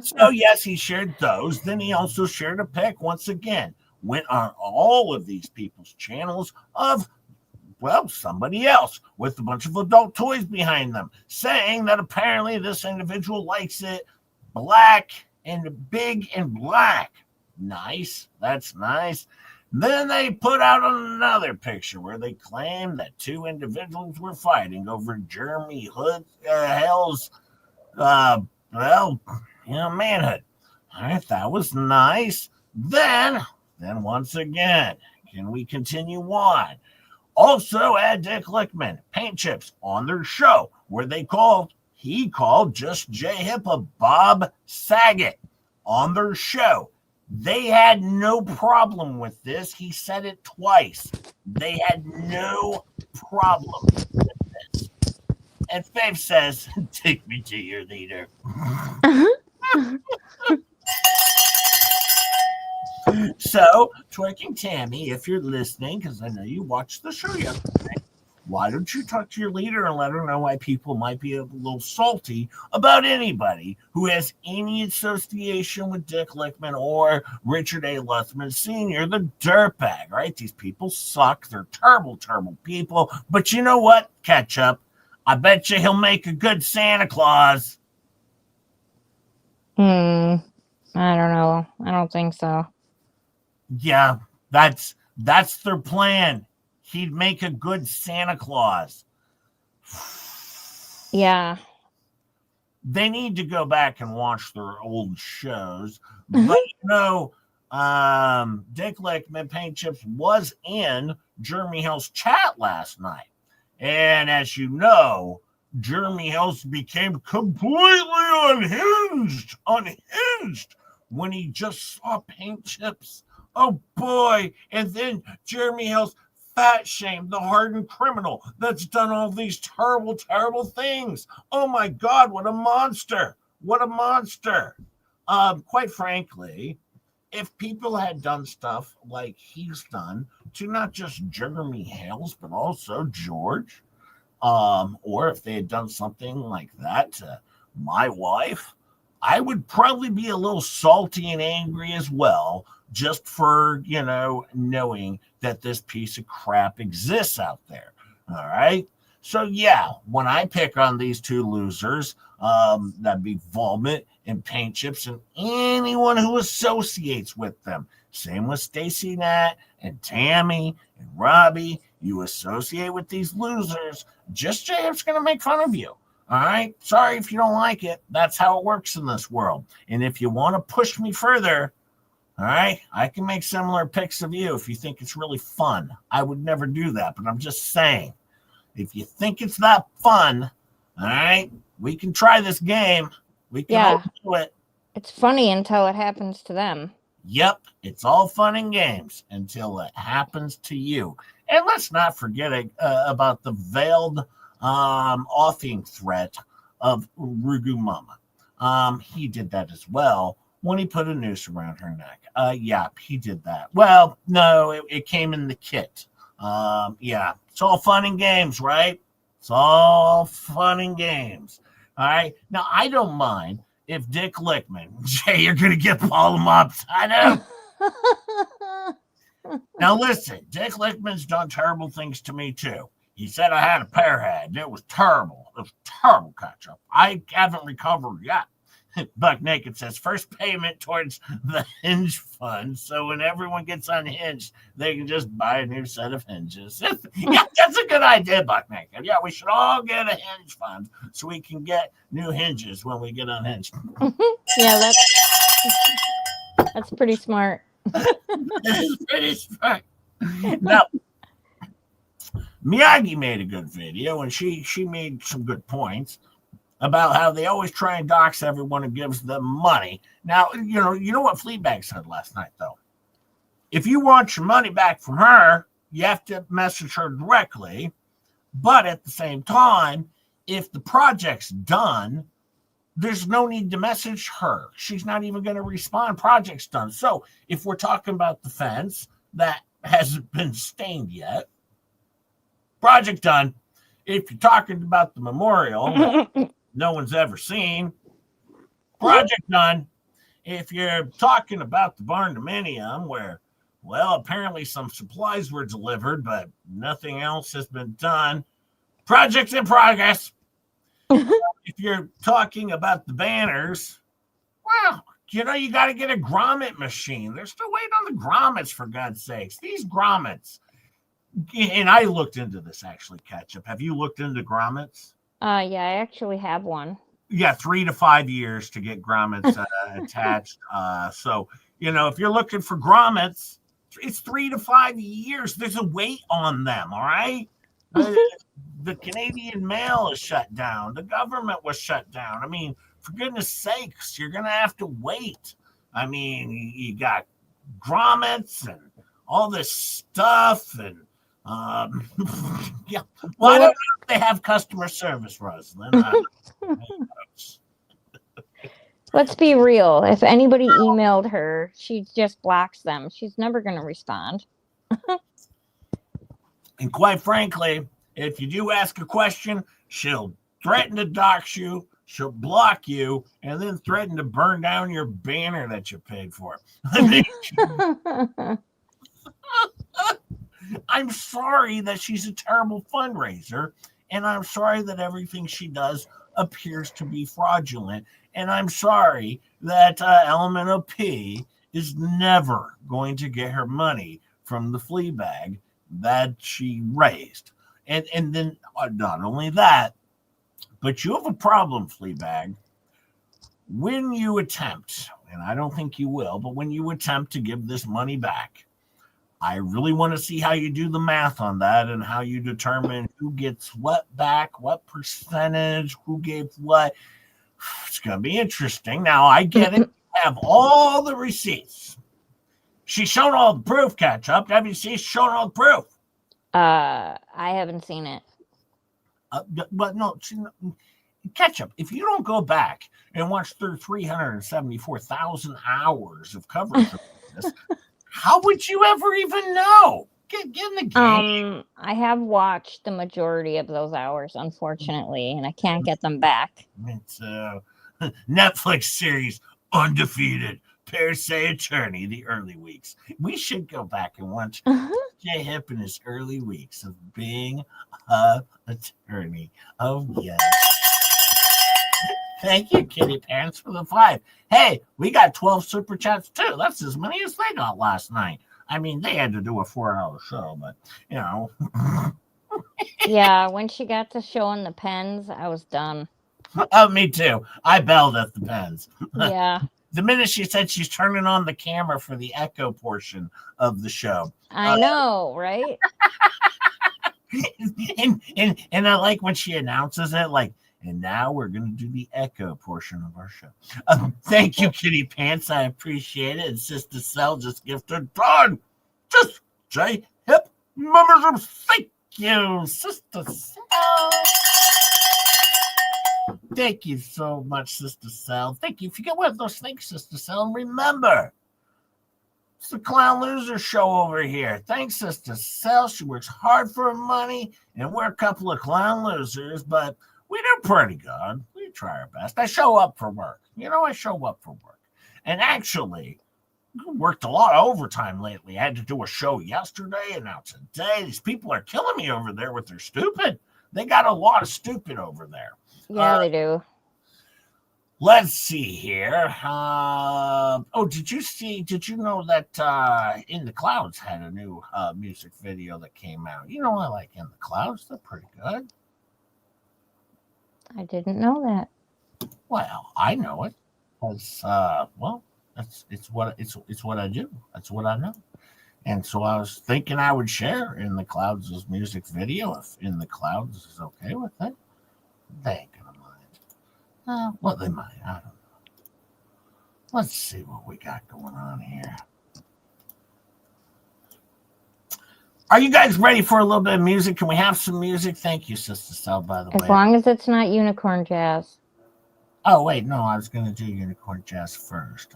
So yes, he shared those. Then he also shared a pic once again. Went on all of these people's channels of somebody else with a bunch of adult toys behind them, saying that apparently this individual likes it black and big and black. Nice. That's nice. Then they put out another picture where they claimed that two individuals were fighting over Jeremy Hales manhood. All right, that was nice. Then once again, can we continue on? Also had Dick Lickman, Paint Chips on their show where he called Just J Hippa Bob Saget on their show. They had no problem with this. He said it twice. They had no problem with this. And Faith says, take me to your leader. So, Twerking Tammy, if you're listening, because I know you watched the show yesterday, why don't you talk to your leader and let her know why people might be a little salty about anybody who has any association with Dick Lickman or Richard A. Luthman Sr., the dirtbag, right? These people suck. They're terrible people. But you know what, Ketchup? I bet you he'll make a good Santa Claus. I don't know. I don't think so. Yeah, that's their plan. He'd make a good Santa Claus. Yeah. They need to go back and watch their old shows. But Dick Lickman, Paint Chips was in Jeremy Hill's chat last night. And as you know, Jeremy Hales became completely unhinged when he just saw Paint Chips. Oh boy. And then Jeremy Hales fat shamed the hardened criminal that's done all these terrible things. Oh my God, what a monster. Quite frankly, if people had done stuff like he's done to not just Jeremy Hales, but also George, or if they had done something like that to my wife, I would probably be a little salty and angry as well, just for, knowing that this piece of crap exists out there. All right. So, yeah, when I pick on these two losers, that'd be Vomit and Paint Chips and anyone who associates with them. Same with Stacy Nat and Tammy and Robbie. You associate with these losers, just JF's going to make fun of you. All right. Sorry if you don't like it. That's how it works in this world. And if you want to push me further, all right, I can make similar pics of you if you think it's really fun. I would never do that, but I'm just saying, if you think it's that fun, all right, we can try this game. We can do it. It's funny until it happens to them. Yep, it's all fun and games until it happens to you. And let's not forget about the veiled offing threat of Rugu Mama. He did that as well when he put a noose around her neck. Yeah, he did that. Well, no, it came in the kit. Yeah, it's all fun and games, right? It's all fun and games. All right. Now, I don't mind if Dick Lickman, Jay, you're going to get Paul mops. I know. Now, listen, Dick Lickman's done terrible things to me, too. He said I had a pear head. It was terrible. It was terrible catch-up. I haven't recovered yet. Buck Naked says, first payment towards the hinge fund. So when everyone gets unhinged, they can just buy a new set of hinges. Yeah, that's a good idea, Buck Naked. Yeah, we should all get a hinge fund so we can get new hinges when we get unhinged. Yeah, that's pretty smart. That's pretty smart. Now, Miyagi made a good video, and she made some good points about how they always try and dox everyone who gives them money. Now, you know what Fleabag said last night, though? If you want your money back from her, you have to message her directly. But at the same time, if the project's done, there's no need to message her. She's not even going to respond. Project's done. So if we're talking about the fence that hasn't been stained yet, project done. If you're talking about the memorial no one's ever seen, project done. If you're talking about the barn dominium where, well, apparently some supplies were delivered, but nothing else has been done, project's in progress. If you're talking about the banners, well, you got to get a grommet machine. They're still waiting on the grommets, for God's sakes. These grommets. And I looked into this, actually, Ketchup. Have you looked into grommets? Yeah, I actually have one. Yeah, 3 to 5 years to get grommets attached. So, if you're looking for grommets, it's 3 to 5 years. There's a wait on them, all right? The Canadian mail is shut down. The government was shut down. I mean, for goodness sakes, you're going to have to wait. I mean, you got grommets and all this stuff and yeah. Well, I don't know if they have customer service, Rosalyn. Let's be real. If anybody emailed her, she just blocks them. She's never going to respond. And quite frankly, if you do ask a question, she'll threaten to dox you, she'll block you, and then threaten to burn down your banner that you paid for. I'm sorry that she's a terrible fundraiser, and I'm sorry that everything she does appears to be fraudulent, and I'm sorry that Elemental P is never going to get her money from the Fleabag that she raised. And then not only that, but you have a problem, Fleabag, when you attempt, and I don't think you will, but when you attempt to give this money back, I really want to see how you do the math on that and how you determine who gets what back, what percentage, who gave what. It's going to be interesting. Now, I get it. You have all the receipts. She's shown all the proof, Ketchup. WC's shown all the proof. I haven't seen it. But no, Ketchup, if you don't go back and watch through 374,000 hours of coverage, goodness. How would you ever even know? Get in the game. I have watched the majority of those hours, unfortunately, and I can't get them back. Me too. Netflix series Undefeated. Per se attorney, the early weeks. We should go back and watch Jay Hip in his early weeks of being an attorney. Oh, yes. Thank you, Kitty Pants, for the 5. Hey, we got 12 super chats too. That's as many as they got last night. I mean, they had to do a 4-hour show, but you know. Yeah, when she got to showing the pens, I was done. Oh, me too. I belled at the pens. Yeah. The minute she said she's turning on the camera for the echo portion of the show. I know, right? and I like when she announces it, like, and now we're going to do the echo portion of our show. Thank you, Kitty Pants. I appreciate it. And Sister Cell just gifted done. Just J Hip membership. Thank you, Sister Cell. Thank you so much, Sister Cell. Thank you. Forget what those things, Sister Cell. And remember, it's the Clown Loser Show over here. Thanks, Sister Cell. She works hard for her money, and we're a couple of clown losers, but we do pretty good. We try our best. I show up for work. I show up for work. And actually, worked a lot of overtime lately. I had to do a show yesterday and now today. These people are killing me over there with their stupid. They got a lot of stupid over there. Yeah, they do. Let's see here. Did you know that In the Clouds had a new music video that came out? I like In the Clouds. They're pretty good. I didn't know that. Well, I know it. It's what I do. That's what I know. And so I was thinking I would share In the Clouds' music video if In the Clouds is okay with it. They ain't gonna mind. Well, they might. I don't know. Let's see what we got going on here. Are you guys ready for a little bit of music? Can we have some music? Thank you, Sister Cell, by the way. As long as it's not unicorn jazz. Oh, wait. No, I was going to do unicorn jazz first.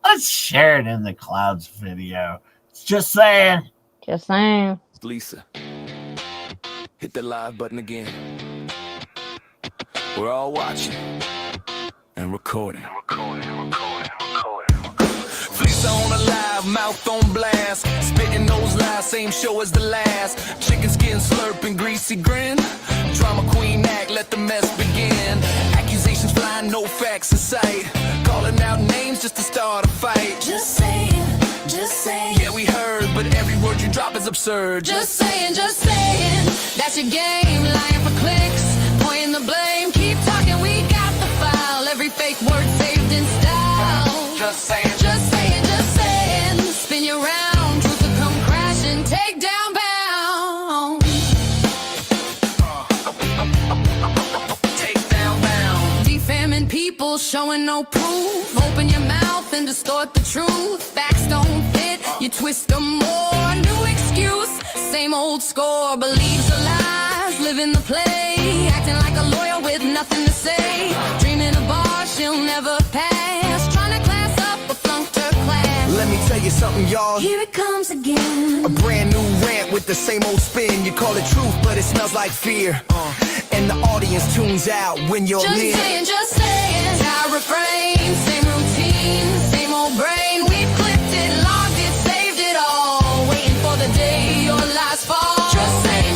Let's share it In the Clouds video. Just saying. Just saying. Lisa, hit the live button again. We're all watching and recording. Lisa on a live, mouth on blast, spitting those lies, same show as the last. Chicken skin slurping, greasy grin. Drama queen act, let the mess begin. Accusations flying, no facts in sight. Calling out names just to start a fight. Just saying. Yeah, we heard, but every word you drop is absurd. Just saying. That's your game, lying for clicks, pointing the blame. Keep talking, we got the file. Every fake word saved in style. Just saying. Spin you round, truth will come crashing, take down bound. Take down bound. Defaming people, showing no proof. Open your mouth and distort the truth. Facts don't fit, you twist them more. New excuse, same old score. Believes the lies, living the play. Acting like a lawyer with nothing to say. Dreaming a bar she'll never pass. Trying to class up a flunked her class. Let me tell you something, y'all. Here it comes again. A brand new rant with the same old spin. You call it truth, but it smells like fear. And the audience tunes out when you're near. Just saying. Our refrain, same routine, same old brain. We've clipped it, logged it, saved it all. Waiting for the day your lies fall. Just saying.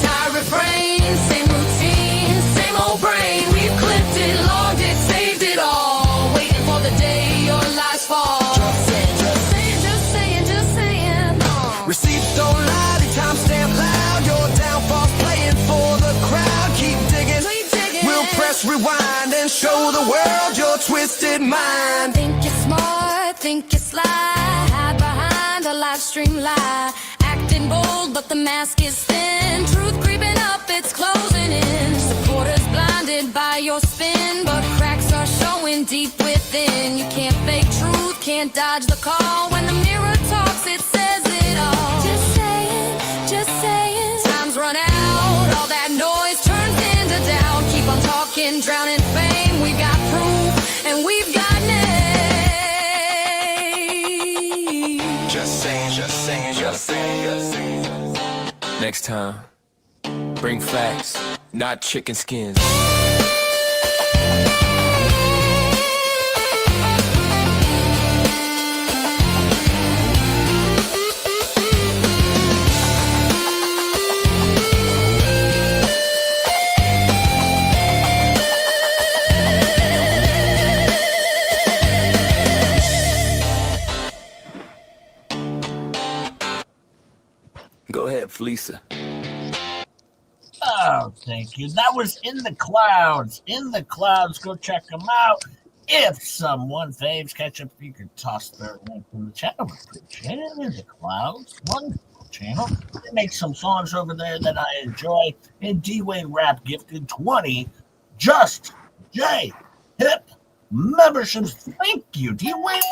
Our refrain, same routine, same old brain. We've clipped it, logged it, saved it all. Waiting for the day your lies fall. Just saying. Receipts don't lie, the timestamp loud. Your downfall's playing for the crowd. Keep digging. We'll press rewind and show the world your twisted mind. Think you're smart, think you're sly. Hide behind a live stream lie. Acting bold, but the mask is thin. Truth creeping up, it's closing in. Supporters blinded by your spin, but cracks are showing deep within. You can't fake truth, can't dodge the call. When the mirror talks, it says it all. Just saying. Time's run out, all that noise turns into doubt. Keep on talking. can drown in fame. We've got proof and we've got names. Just saying, just saying, just saying, just saying. Next time, bring facts, not chicken skins. Go ahead, Fleesa. Oh, thank you. That was In the Clouds. In the Clouds. Go check them out. If someone faves Ketchup, you could toss their link in the chat. I would appreciate it. In the Clouds. Wonderful channel. They make some songs over there that I enjoy. And D-Wayne Rap gifted 20 Just J Hip memberships. Thank you, D-Wayne.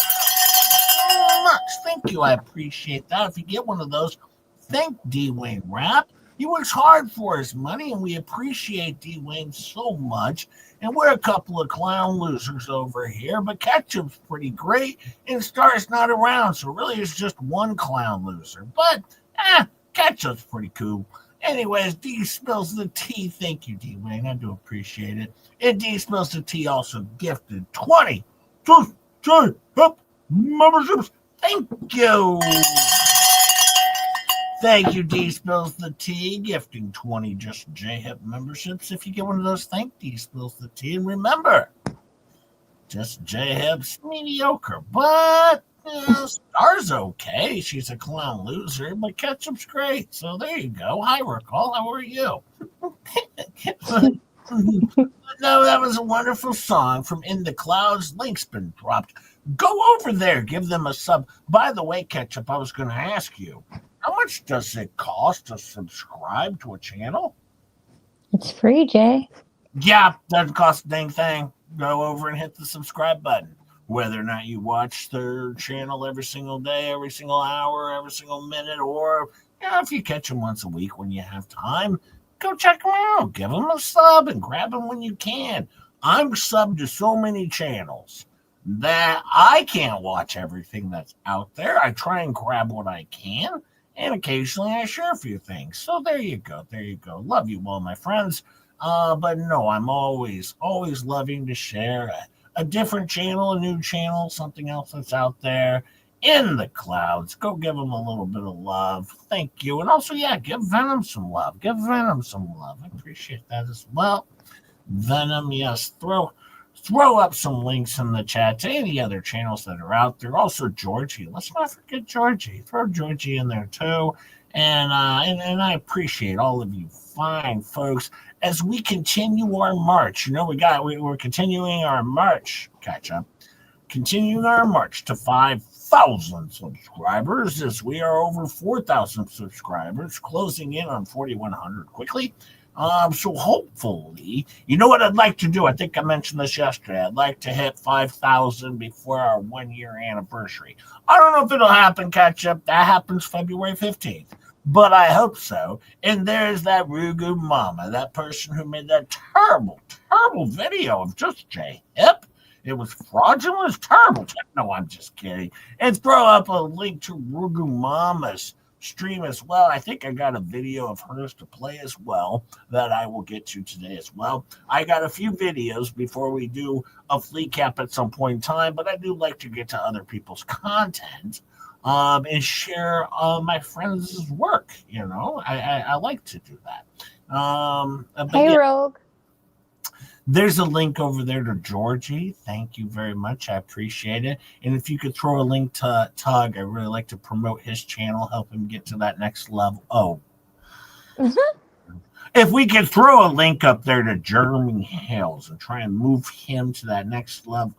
So much. Thank you. I appreciate that. If you get one of those, thank D-Wayne Rap. He works hard for his money, and we appreciate D-Wayne so much. And we're a couple of clown losers over here, but Ketchup's pretty great, and Star's not around, so really it's just one clown loser. But, Ketchup's pretty cool. Anyways, D spills the tea. Thank you, D-Wayne. I do appreciate it. And D spills the tea also gifted 20 Just J Hip memberships. Thank you. Thank you, D Spills the Tea, gifting 20 Just J Hip memberships. If you get one of those, thank D Spills the Tea. And remember, Just J Hip's mediocre, but Star's okay. She's a clown loser, but Ketchup's great. So there you go. Hi, Recall. How are you? No, that was a wonderful song from In the Clouds. Link's been dropped. Go over there. Give them a sub. By the way, Ketchup, I was going to ask you, how much does it cost to subscribe to a channel? It's free, Jay. Yeah, doesn't cost a dang thing. Go over and hit the subscribe button. Whether or not you watch their channel every single day, every single hour, every single minute, or if you catch them once a week when you have time, go check them out. Give them a sub and grab them when you can. I'm subbed to so many channels that I can't watch everything that's out there. I try and grab what I can. And occasionally I share a few things. So there you go. There you go. Love you all, my friends. But no, I'm always loving to share a different channel, a new channel, something else that's out there in the clouds. Go give them a little bit of love. Thank you. And also, give Venom some love. Give Venom some love. I appreciate that as well. Venom, yes. Throw up some links in the chat to any other channels that are out there. Also, Georgie. Let's not forget Georgie. Throw Georgie in there too. And I appreciate all of you fine folks as we continue our march. We're continuing our march, Ketchup. Continuing our march to 5,000 subscribers as we are over 4,000 subscribers, closing in on 4,100 quickly. So hopefully, you know what I'd like to do? I think I mentioned this yesterday. I'd like to hit 5,000 before our 1 year anniversary. I don't know if it'll happen, Ketchup. That happens February 15th. But I hope so. And there's that Rugu Mama, that person who made that terrible, terrible video of Just J Hip. It was fraudulent. It's terrible. No, I'm just kidding. And throw up a link to Rugu Mama's stream as well. I think I got a video of hers to play as well that I will get to today as well. I got a few videos before we do a flea cap at some point in time, but I do like to get to other people's content and share my friends' work. I like to do that. Hey, Rogue. There's a link over there to Georgie. Thank you very much. I appreciate it. And if you could throw a link to Tug, I really like to promote his channel, help him get to that next level. Oh. Mm-hmm. If we could throw a link up there to Jeremy Hales and try and move him to that next level.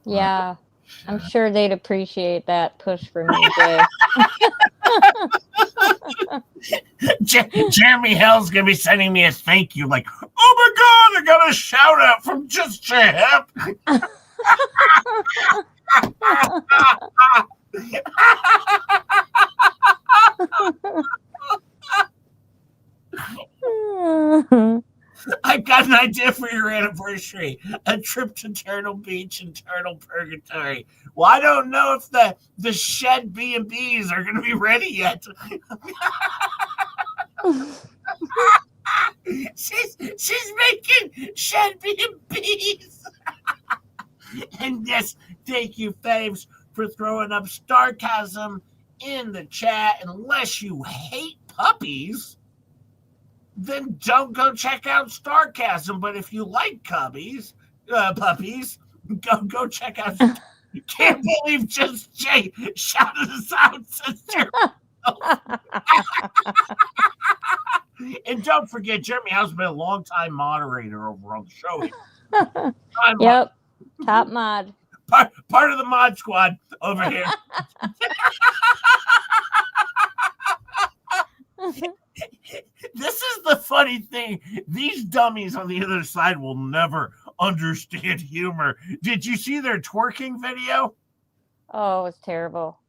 Yeah. I'm sure they'd appreciate that push for me, Jay. Jeremy Hill's gonna be sending me a thank you, like, oh my god, I got a shout out from Just J Hip. I've got an idea for your anniversary. A trip to Turtle Beach and Turtle Purgatory. Well, I don't know if the shed B&Bs are going to be ready yet. she's making shed B&Bs. And yes, thank you, Faves, for throwing up sarcasm in the chat. Unless you hate puppies, then don't go check out Starcasm. But if you like puppies, go check out. Can't believe just Jay shouted us out, sister. And don't forget, Jeremy has been a long-time moderator over on the show. Yep, top mod. Part of the mod squad over here. This is the funny thing. These dummies on the other side will never understand humor. Did you see their twerking video? Oh, it was terrible.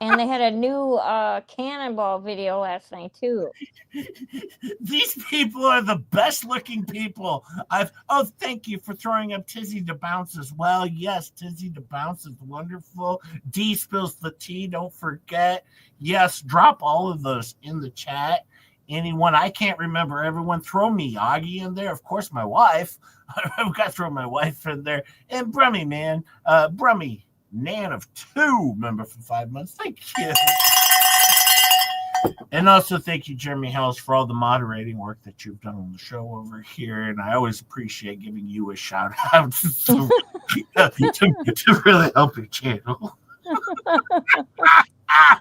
And they had a new cannonball video last night too. These people are the best looking people thank you for throwing up Tizzy to Bounce as well. Yes, Tizzy to Bounce is wonderful. D spills the tea, don't forget. Yes, drop all of those in the chat. Anyone, I can't remember everyone. Throw Miyagi in there. Of course, my wife. I've got to throw my wife in there. And Brummy, man. Brummy, Nan of 2, member for 5 months. Thank you. And also thank you, Jeremy Hales, for all the moderating work that you've done on the show over here. And I always appreciate giving you a shout out to really help your channel.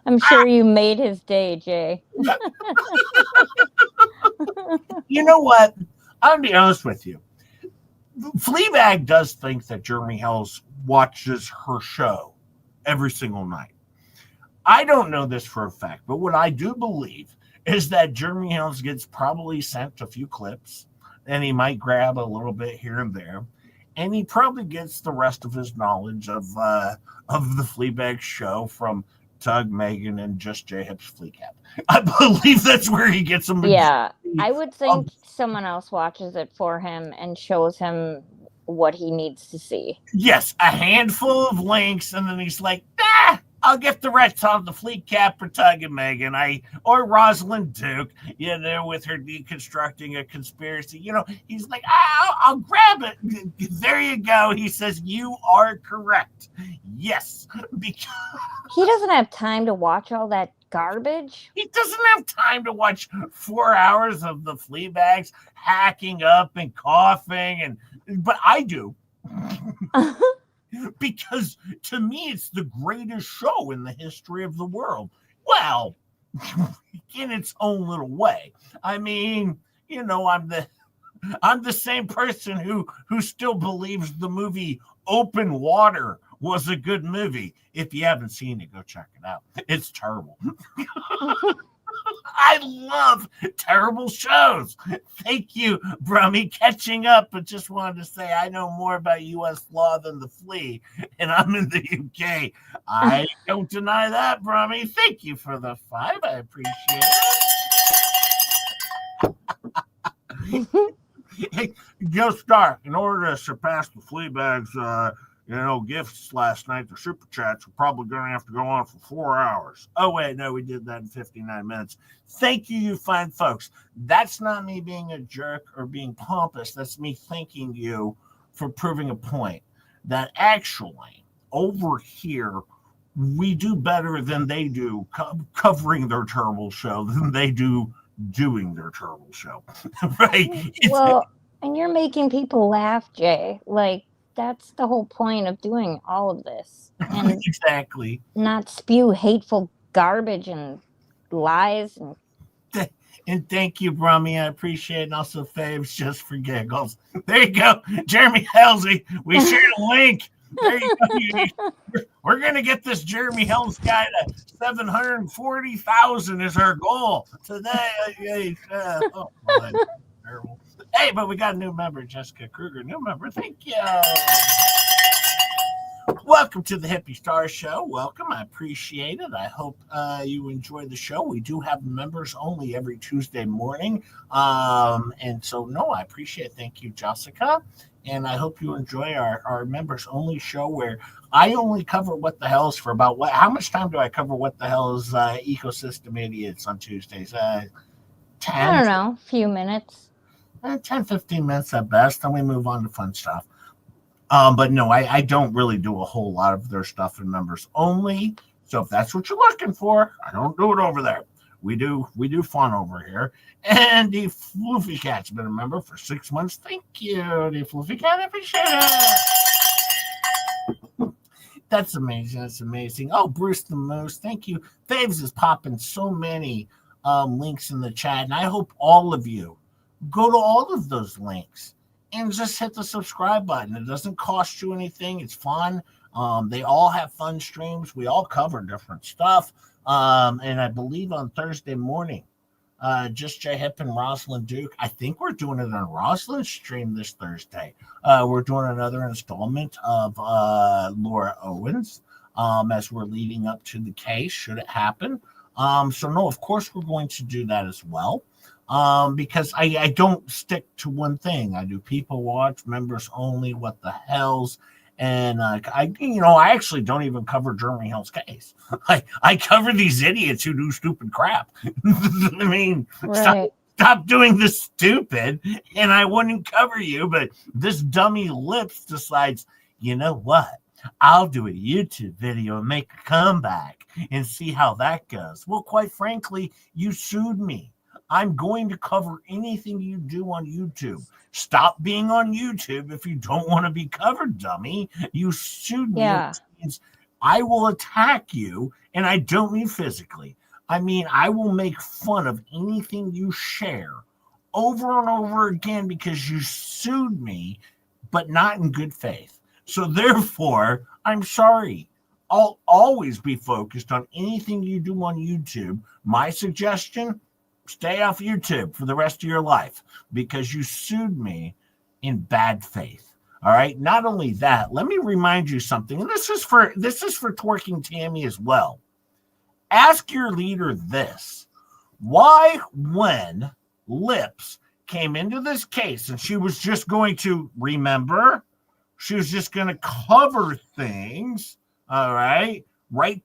I'm sure you made his day, Jay. You know what? I'm going to be honest with you. Fleabag does think that Jeremy Hales watches her show every single night. I don't know this for a fact, but what I do believe is that Jeremy Hales gets probably sent a few clips, and he might grab a little bit here and there, and he probably gets the rest of his knowledge of the Fleabag show from Tug, Megan, and just J Hips Flea Cap. I believe that's where he gets them. Yeah, I would think someone else watches it for him and shows him what he needs to see. Yes, a handful of links, and then he's like, I'll get the rest on the Fleet Cap or Tug and Megan, or Rosalyn Duke, with her deconstructing a conspiracy. He's like, I'll grab it. There you go. He says, you are correct. Yes. Because he doesn't have time to watch all that garbage. He doesn't have time to watch 4 hours of the Fleabags hacking up and coughing, but I do. Because to me, it's the greatest show in the history of the world. Well, in its own little way. I mean, I'm the same person who still believes the movie Open Water was a good movie. If you haven't seen it, go check it out. It's terrible. I love terrible shows. Thank you, Brummy, catching up. But just wanted to say I know more about U.S. law than the Flea, and I'm in the UK. I don't deny that, Brummy. Thank you for the 5. I appreciate it. Hey, Joe Star, in order to surpass the Fleabags, gifts last night, the super chats were probably going to have to go on for 4 hours. Oh, wait, no, we did that in 59 minutes. Thank you, you fine folks. That's not me being a jerk or being pompous. That's me thanking you for proving a point that actually over here, we do better than they do covering their terrible show than they do doing their terrible show. Right? Well, and you're making people laugh, Jay. Like, that's the whole point of doing all of this. And exactly. Not spew hateful garbage and lies. And thank you, Brummy. I appreciate it. And also, Faves, just for giggles. There you go. Jeremy Halsey. We shared a link. There you go. We're going to get this Jeremy Helms guy to 740,000 is our goal today. Oh, my. Terrible. Hey, but we got a new member, Jessica Kruger. New member. Thank you. Welcome to the Hippie Star Show. Welcome. I appreciate it. I hope you enjoy the show. We do have members only every Tuesday morning. And so, no, I appreciate it. Thank you, Jessica. And I hope you enjoy our members only show where I only cover What the Hell's for about how much time do I cover What the Hell's ecosystem idiots on Tuesdays? 10? I don't know, a few minutes. 10, 15 minutes at best. Then we move on to fun stuff. But no, I don't really do a whole lot of their stuff in members only. So if that's what you're looking for, I don't do it over there. We do fun over here. And the Floofy Cat's been a member for 6 months. Thank you, the Floofy Cat. I appreciate it. That's amazing. That's amazing. Oh, Bruce the Moose, thank you. Faves is popping so many links in the chat, and I hope all of you go to all of those links and just hit the subscribe button. It doesn't cost you anything. It's fun. They all have fun streams. We all cover different stuff. And I believe on Thursday morning, just J Hip and Rosalyn Duke, I think we're doing it on Rosalyn's stream this Thursday. We're doing another installment of Laura Owens as we're leading up to the case, should it happen. So no, of course we're going to do that as well. Because I don't stick to one thing. I do people watch, members only, what the hells, and I actually don't even cover Jeremy Hill's case. I cover these idiots who do stupid crap. I mean, Right. stop doing the stupid, and I wouldn't cover you. But this dummy Lips decides, you know what? I'll do a YouTube video and make a comeback and see how that goes. Well, quite frankly, you sued me. I'm going to cover anything you do on YouTube. Stop being on YouTube if you don't want to be covered, dummy. You sued me. Yeah. Means I will attack you, and I don't mean physically. I mean, I will make fun of anything you share over and over again because you sued me, but not in good faith. So therefore, I'm sorry. I'll always be focused on anything you do on YouTube. My suggestion, stay off YouTube for the rest of your life because you sued me in bad faith. All right. Not only that, let me remind you something, and this is for Twerking Tammy as well. Ask your leader this: why, when Lips came into this case and she was just going to remember, she was just going to cover things, all right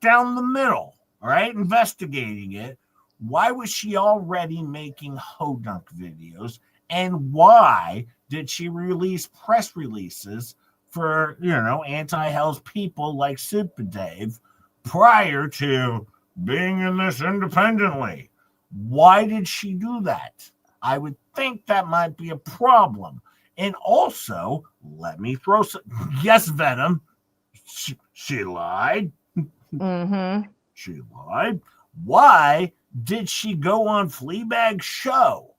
down the middle, all right, investigating it. Why was she already making hodunk videos? And why did she release press releases for, anti-Hell's people like Super Dave prior to being in this independently? Why did she do that? I would think that might be a problem. And also, let me throw some... Yes, Venom. She lied. Mm-hmm. She lied. Why did she go on Fleabag's show?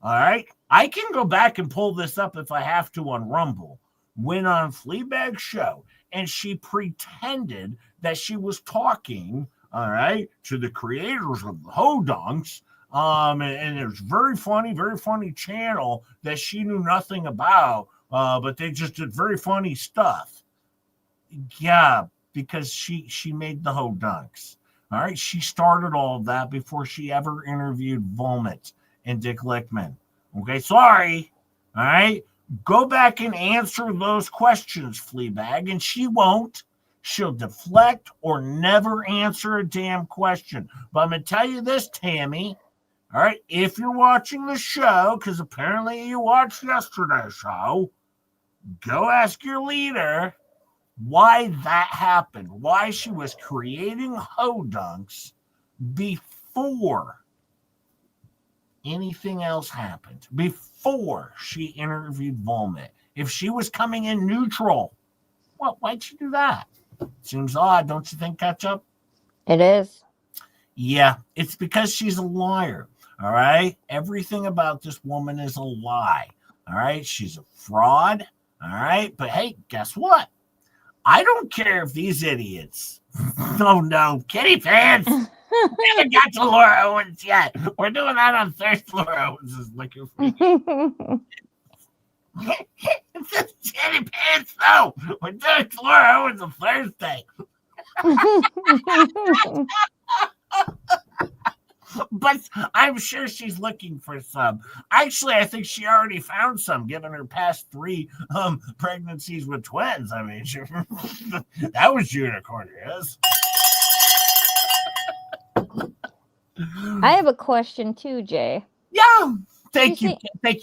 All right. I can go back and pull this up if I have to on Rumble. Went on Fleabag's show and she pretended that she was talking, all right, to the creators of the Hodunks. And it was very funny channel that she knew nothing about, but they just did very funny stuff. Yeah, because she made the Hodunks. All right, she started all of that before she ever interviewed Vomit and Dick Lickman. Okay, sorry. All right, go back and answer those questions, Fleabag, and she won't. She'll deflect or never answer a damn question. But I'm going to tell you this, Tammy. All right, if you're watching the show, because apparently you watched yesterday's show, go ask your leader why that happened, why she was creating hodunks before anything else happened, before she interviewed Vomit. If she was coming in neutral, well, why'd she do that? Seems odd, don't you think, Ketchup? It is. Yeah, it's because she's a liar. All right, everything about this woman is a lie. All right, she's a fraud. All right, but hey, guess what? I don't care if these idiots. Oh no, kitty pants. We haven't got to Laura Owens yet. We're doing that on Thursday. Laura Owens is looking for me. Jenny Pants, though. We're doing tomorrow. It's a Thursday. But I'm sure she's looking for some. Actually, I think she already found some, given her past 3 pregnancies with twins. I mean, that was unicorn, yes. I have a question too, Jay. Yeah. Thank you,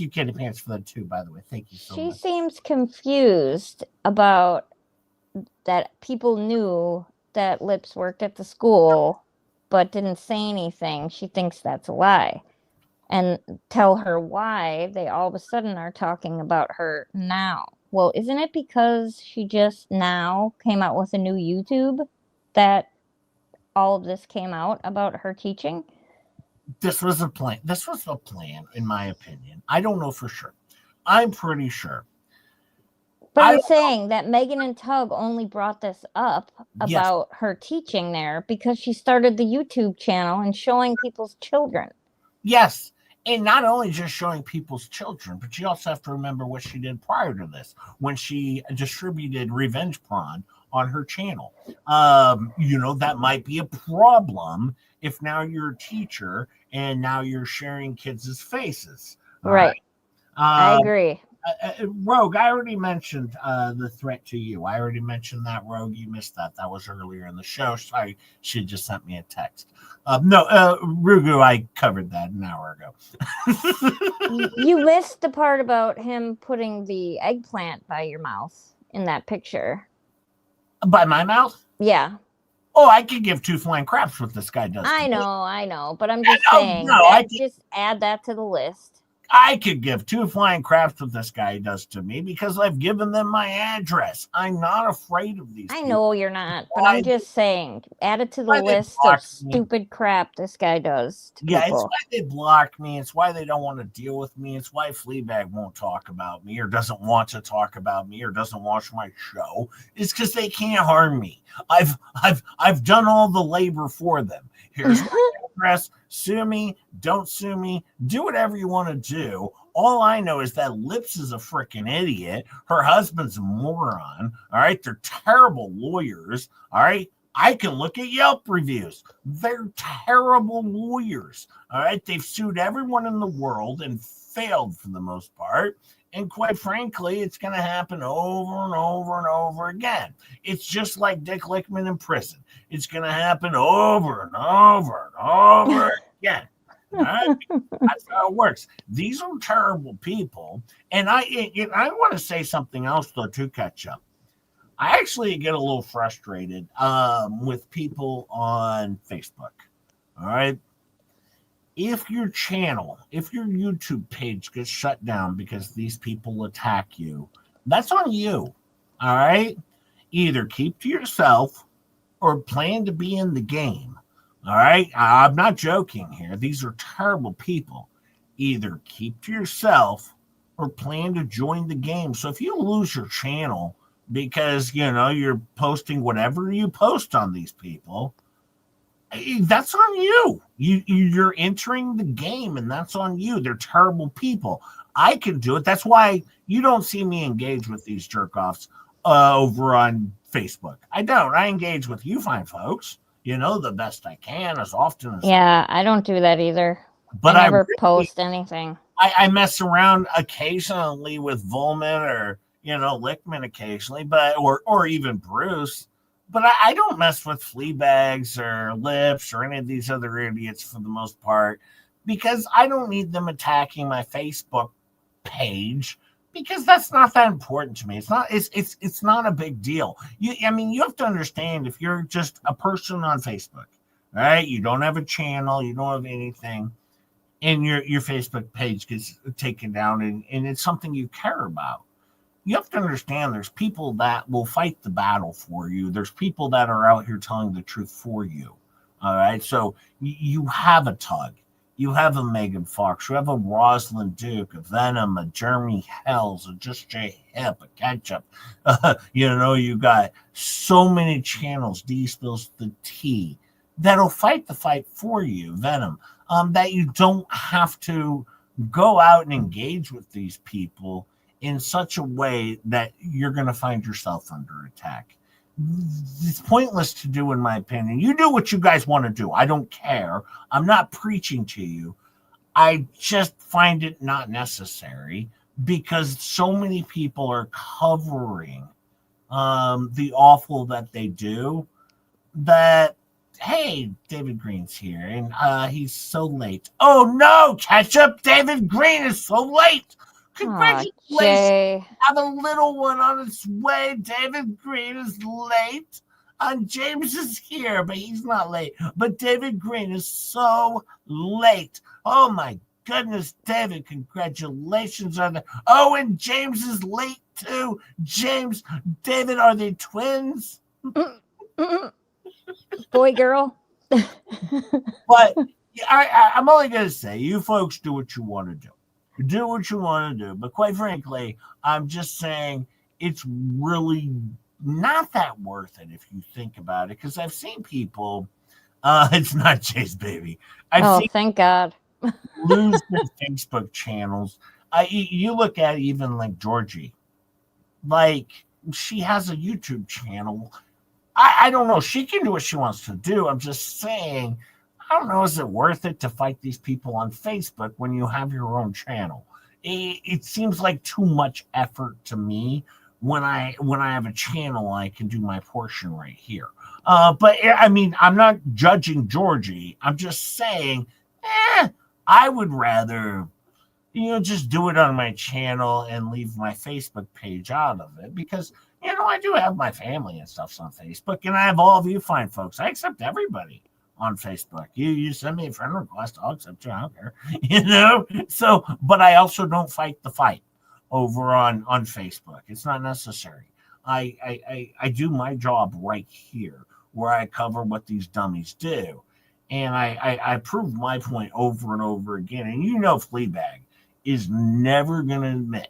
Kitty Pants, for that too, by the way. Thank you so much. She seems confused about that people knew that Lips worked at the school but didn't say anything. She thinks that's a lie. And tell her why they all of a sudden are talking about her now. Well, isn't it because she just now came out with a new YouTube that all of this came out about her teaching? This was a plan. This was a plan, in my opinion. I don't know for sure. I'm pretty sure. But I'm saying that Megan and Tug only brought this up about her teaching there because she started the YouTube channel and showing people's children. Yes. And not only just showing people's children, but you also have to remember what she did prior to this when she distributed revenge porn on her channel. That might be a problem if now you're a teacher and now you're sharing kids' faces. Right. I agree. Rogue, I already mentioned the threat to you. I already mentioned that, Rogue. You missed that. That was earlier in the show. Sorry, she just sent me a text. Rugu, I covered that an hour ago. You missed the part about him putting the eggplant by your mouth in that picture. By my mouth? Yeah. Oh, I could give 2 flying craps what this guy does. I know. But I'm just saying, just add that to the list. I could give 2 flying craps what this guy does to me because I've given them my address. I'm not afraid of these people. Know you're not, but I'm just saying, add it to the list of stupid crap this guy does to people. It's why they block me. It's why they don't want to deal with me. It's why Fleabag won't talk about me or doesn't want to talk about me or doesn't watch my show. It's because they can't harm me. I've done all the labor for them. Here's my address. Sue me, don't sue me, do whatever you want to do. All I know is that Lips is a freaking idiot. Her husband's a moron. All right. They're terrible lawyers. All right. I can look at Yelp reviews. They're terrible lawyers. All right. They've sued everyone in the world and failed for the most part. And quite frankly, it's going to happen over and over and over again. It's just like Dick Lickman in prison. It's going to happen over and over and over again. All right? That's how it works. These are terrible people. And I want to say something else, though, to catch up. I actually get a little frustrated with people on Facebook. All right? If your channel, if your YouTube page gets shut down because these people attack you, that's on you. All right? Either keep to yourself or plan to be in the game. All right? I'm not joking here. These are terrible people. Either keep to yourself or plan to join the game. So if you lose your channel because, you're posting whatever you post on these people, that's on you. You're entering the game, and that's on you. They're terrible people. I can do it. That's why you don't see me engage with these jerk-offs over on Facebook. I don't. I engage with you fine folks, the best I can as often as I don't do that either. But I never post anything. I mess around occasionally with Volman or, Lickman occasionally, but or even Bruce. But I don't mess with Fleabags or Lips or any of these other idiots for the most part because I don't need them attacking my Facebook page because that's not that important to me. It's not a big deal. You have to understand if you're just a person on Facebook, right? You don't have a channel, you don't have anything, and your Facebook page gets taken down and it's something you care about. You have to understand there's people that will fight the battle for you. There's people that are out here telling the truth for you. All right. So you have a Tug. You have a Megan Fox. You have a Rosalyn Duke, a Venom, a Jeremy Hells, a Just J Hip, a Ketchup. You got so many channels, D spills the T, that'll fight the fight for you, Venom, that you don't have to go out and engage with these people in such a way that you're going to find yourself under attack. It's pointless to do, in my opinion. You do what you guys want to do. I don't care. I'm not preaching to you. I just find it not necessary because so many people are covering the awful that they do that, hey, David Green's here and he's so late. Oh no, Ketchup, David Green is so late. Congratulations. Jay. Have a little one on its way. David Green is late. James is here, but he's not late. But David Green is so late. Oh my goodness, David, congratulations on that. Oh, and James is late too. James, David, are they twins? Boy, girl. But I'm only going to say, you folks do what you want to do. Do what you want to do. But quite frankly, I'm just saying it's really not that worth it if you think about it. Because I've seen people, it's not Jay's baby. I've seen Thank God. lose their Facebook channels. You look at even like Georgie, like she has a YouTube channel. I don't know. She can do what she wants to do. I'm just saying, I don't know. Is it worth it to fight these people on Facebook when you have your own channel? It seems like too much effort to me. When I have a channel, I can do my portion right here. But I mean, I'm not judging Georgie. I'm just saying, I would rather, just do it on my channel and leave my Facebook page out of it because, I do have my family and stuff on Facebook, and I have all of you fine folks. I accept everybody on Facebook. You send me a friend request, I'll accept you. I don't care, So, but I also don't fight the fight over on Facebook. It's not necessary. I do my job right here where I cover what these dummies do. And I prove my point over and over again. And Fleabag is never going to admit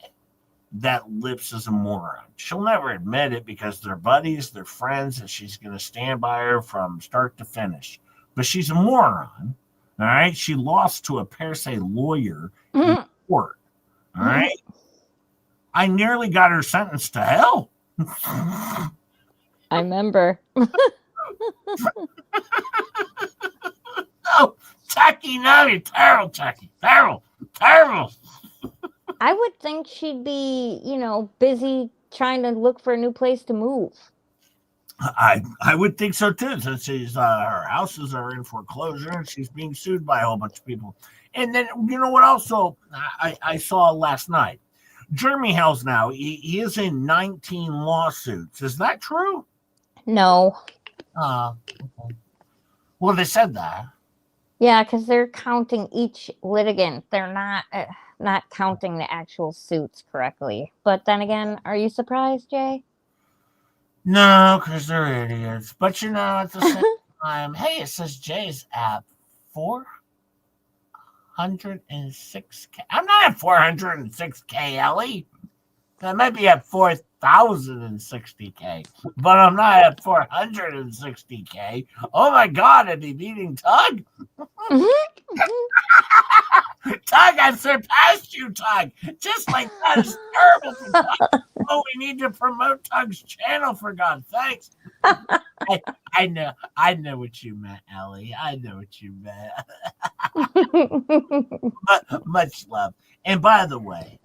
that Lips is a moron. She'll never admit it because they're buddies, they're friends, and she's going to stand by her from start to finish. But she's a moron, all right? She lost to a per se lawyer in court, all right? I nearly got her sentenced to hell. I remember. Oh, Chucky, no, you're terrible, Chucky. Terrible. I would think she'd be, busy trying to look for a new place to move. I would think so too, since her houses are in foreclosure and she's being sued by a whole bunch of people. And then, what also I saw last night? Jeremy Hells now, he is in 19 lawsuits. Is that true? No. Okay. Well, they said that. Yeah, because they're counting each litigant. They're not counting the actual suits correctly. But then again, are you surprised, Jay? No, because they're idiots. But at the same time, hey, it says Jay's at 406K. I'm not at 406K, Ellie. I might be at 4,060K, but I'm not at 460K. Oh my God, I'd be beating Tug. Tug, I've surpassed you, Tug. Just like that is terrible for Tug. Oh, we need to promote Tug's channel, for God's sakes. I know what you meant, Ellie. I know what you meant. Much love. And by the way,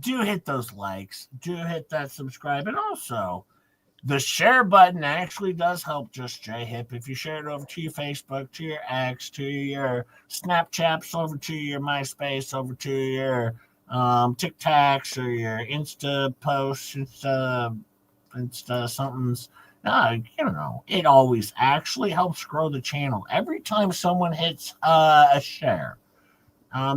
do hit those likes, do hit that subscribe, and also the share button actually does help Just Jay Hip. If you share it over to your Facebook, to your X, to your Snapchats, over to your MySpace, over to your TikToks or your Insta posts, Insta somethings. It always actually helps grow the channel. Every time someone hits a share,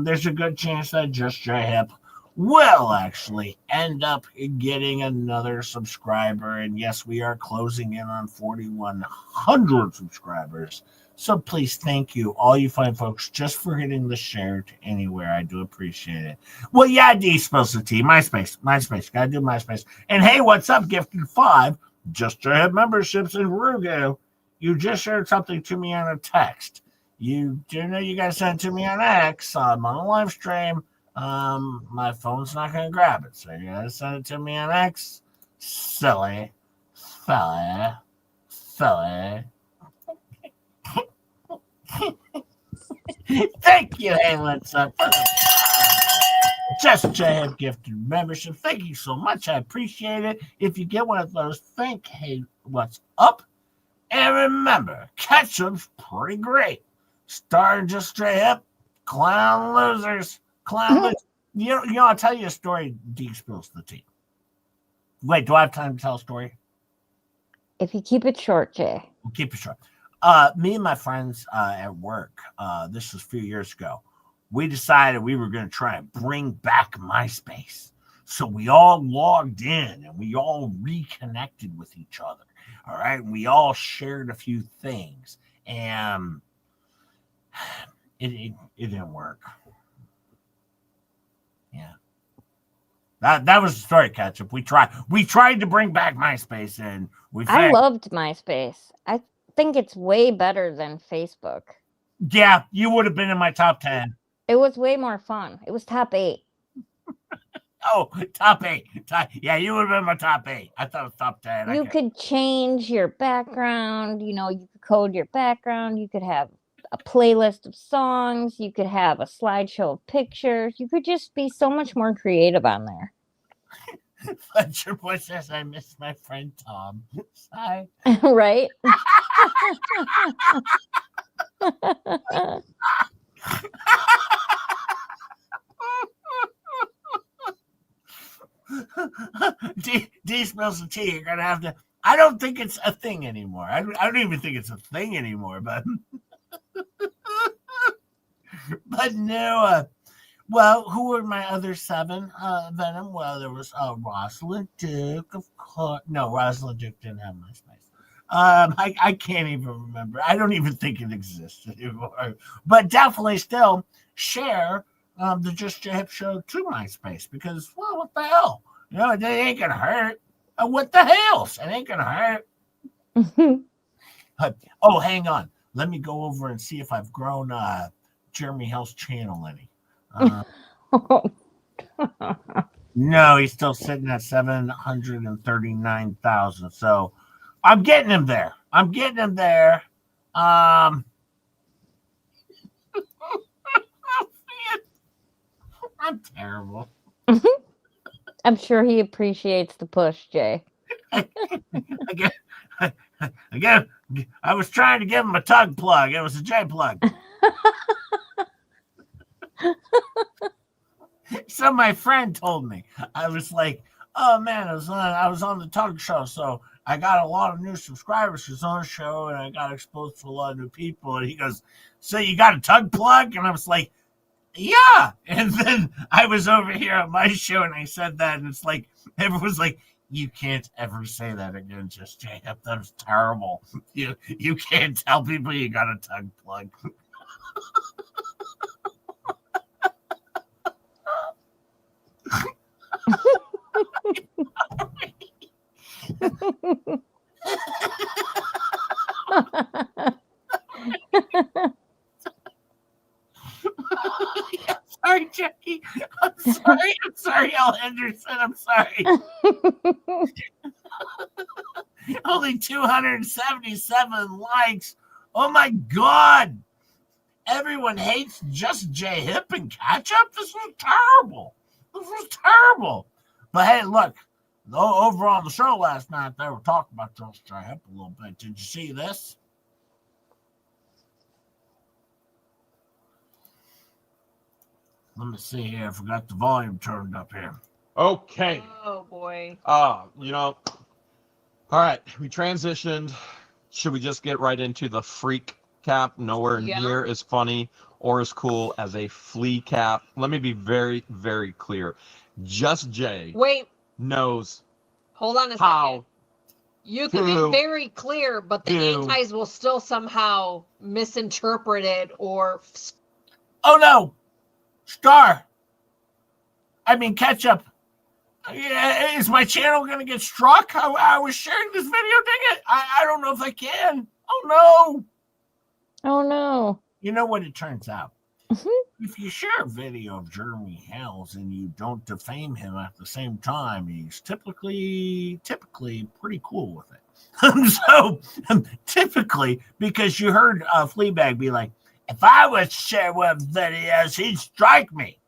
there's a good chance that Just Jay Hip will actually end up getting another subscriber. And yes, we are closing in on 4,100 subscribers. So please, thank you, all you fine folks, just for hitting the share to anywhere. I do appreciate it. Well, yeah, D spells the T. MySpace. Gotta do MySpace. And hey, what's up, Gifted 5? Just to have memberships in Rugo. You just shared something to me on a text. You do know you guys sent it to me on X. I'm on a live stream. My phone's not gonna grab it, so you gotta send it to me on X. Silly fella. Thank you, hey, what's up? Just J gifted membership. Thank you so much. I appreciate it. If you get one of those, thank hey, what's up? And remember, ketchup's pretty great. Starring just straight up, clown losers. Clown losers. You know, I'll tell you a story. D spills the tea. Wait, do I have time to tell a story? If you keep it short, Jay. We'll keep it short. Me and my friends at work, this was a few years ago, we decided we were going to try and bring back MySpace. So we all logged in and we all reconnected with each other. All right. And we all shared a few things. And it didn't work. Yeah. That was the story, Ketchup. We tried to bring back MySpace and I loved MySpace. I think it's way better than Facebook. Yeah, you would have been in my top 10. It was way more fun. It was top 8. Oh, top 8. Yeah, you would have been my top 8. I thought it was top 10. You could change your background. You know, you could code your background. You could have a playlist of songs. You could have a slideshow of pictures. You could just be so much more creative on there. Fletcher Boy says I miss my friend Tom. Hi. Right? D smells the tea. You're gonna have to. I don't think it's a thing anymore. I don't even think it's a thing anymore. But but no. Well, who were my other 7? Venom. Well, there was Rosalyn Duke, of course. No, Rosalyn Duke didn't have MySpace. I can't even remember. I don't even think it exists anymore. But definitely still share the Just Your Hip show to MySpace because, well, what the hell? You know, it ain't gonna hurt. What the hell's? It ain't gonna hurt. Oh, hang on. Let me go over and see if I've grown Jeremy Hill's channel any. No, he's still sitting at 739,000. So I'm getting him there. I'm terrible. I'm sure he appreciates the push, Jay. Again, I was trying to give him a tug plug. It was a J plug. So my friend told me, I was like, oh man, I was on the Tug Show, so I got a lot of new subscribers to his own show, and I got exposed to a lot of new people. And he goes, so you got a tug plug? And I was like, yeah. And then I was over here on my show, and I said that, and it's like, everyone's like, you can't ever say that again, just Jay. That was terrible. You can't tell people you got a tug plug. Sorry, Jackie. I'm sorry, Al Henderson. I'm sorry. Only 277 likes. Oh my God. Everyone hates Just J Hip and Ketchup. This was terrible. But hey, look, over on the show last night, they were talking about Just J Hip a little bit. Did you see this? Let me see here. I forgot the volume turned up here. Okay. Oh boy. All right. We transitioned. Should we just get right into the freak cap? Nowhere near as funny or as cool as a flea cap. Let me be very, very clear. Just Jay knows. Hold on a second. You can be very clear, but the antis will still somehow misinterpret it or. Oh no, Ketchup. Yeah, is my channel gonna get struck? I was sharing this video. Dang it! I don't know if I can. Oh no. Oh no. You know what it turns out? If you share a video of Jeremy Hales and you don't defame him at the same time, he's typically pretty cool with it. So typically, because you heard Fleabag be like, if I was to share one of his videos, he'd strike me.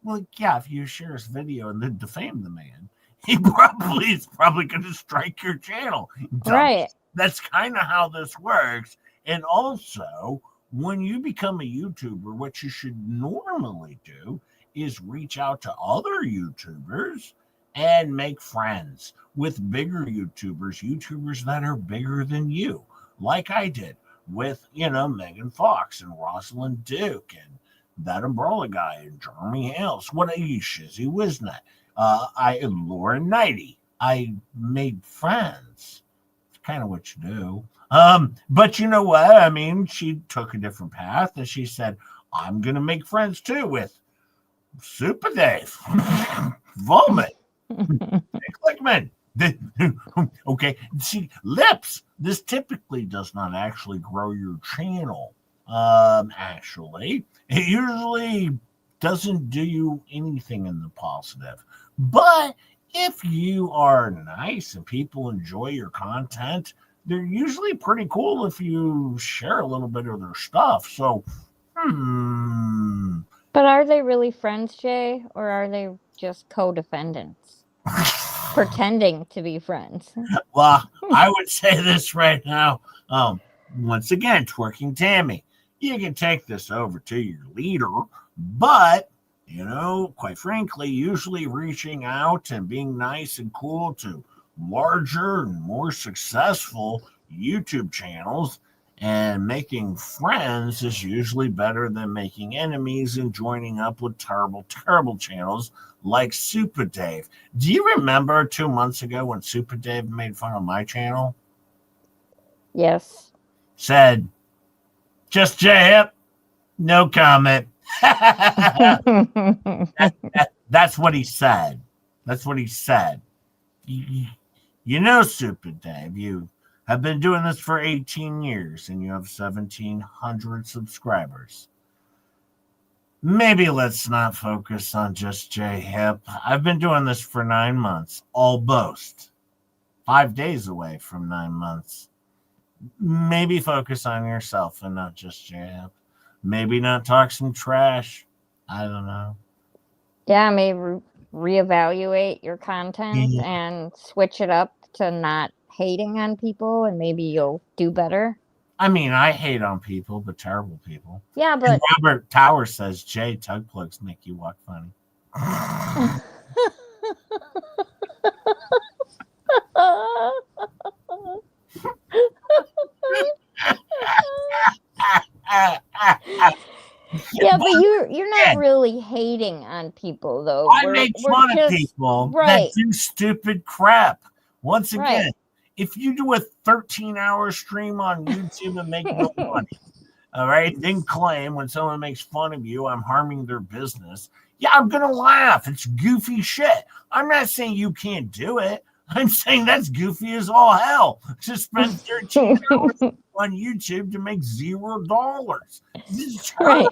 Well, yeah, if you share his video and then defame the man, he is probably going to strike your channel. Right. That's kind of how this works. And also, when you become a YouTuber, what you should normally do is reach out to other YouTubers and make friends with bigger YouTubers that are bigger than you, like I did with, Megan Fox and Rosalyn Duke and that Umbrella guy and Jeremy Hales. What are you, Shizzy Wisnet? Lauren Nighty. I made friends. It's kind of what you do. But you know what? I mean, she took a different path and she said, I'm going to make friends too with Super Dave, Volman, Clickman. Okay. See, lips. This typically does not actually grow your channel. Actually, it usually doesn't do you anything in the positive. But if you are nice and people enjoy your content, they're usually pretty cool if you share a little bit of their stuff. So, But are they really friends, Jay, or are they just co-defendants pretending to be friends? Well, I would say this right now. Once again, Twerking Tammy, you can take this over to your leader, but quite frankly, usually reaching out and being nice and cool to larger and more successful YouTube channels and making friends is usually better than making enemies and joining up with terrible, terrible channels like Super Dave. Do you remember 2 months ago when Super Dave made fun of my channel? Yes. Said, just J-Hip, no comment. That's what he said. That's what he said. Super Dave, you have been doing this for 18 years and you have 1,700 subscribers. Maybe let's not focus on just J-Hip. I've been doing this for 9 months, all boast. 5 days away from 9 months. Maybe focus on yourself and not just J-Hip. Maybe not talk some trash. I don't know. Yeah, maybe reevaluate your content and switch it up to not hating on people, and maybe you'll do better. I mean, I hate on people, but terrible people. Yeah, but and Robert Tower says, Jay, tug plugs make you walk funny. Yeah, but you're not really hating on people, though. I make fun of people that do stupid crap. Once again, if you do a 13-hour stream on YouTube and make no money, all right, then claim when someone makes fun of you, I'm harming their business. Yeah, I'm going to laugh. It's goofy shit. I'm not saying you can't do it. I'm saying that's goofy as all hell. To spend 13 hours on YouTube to make $0. Right.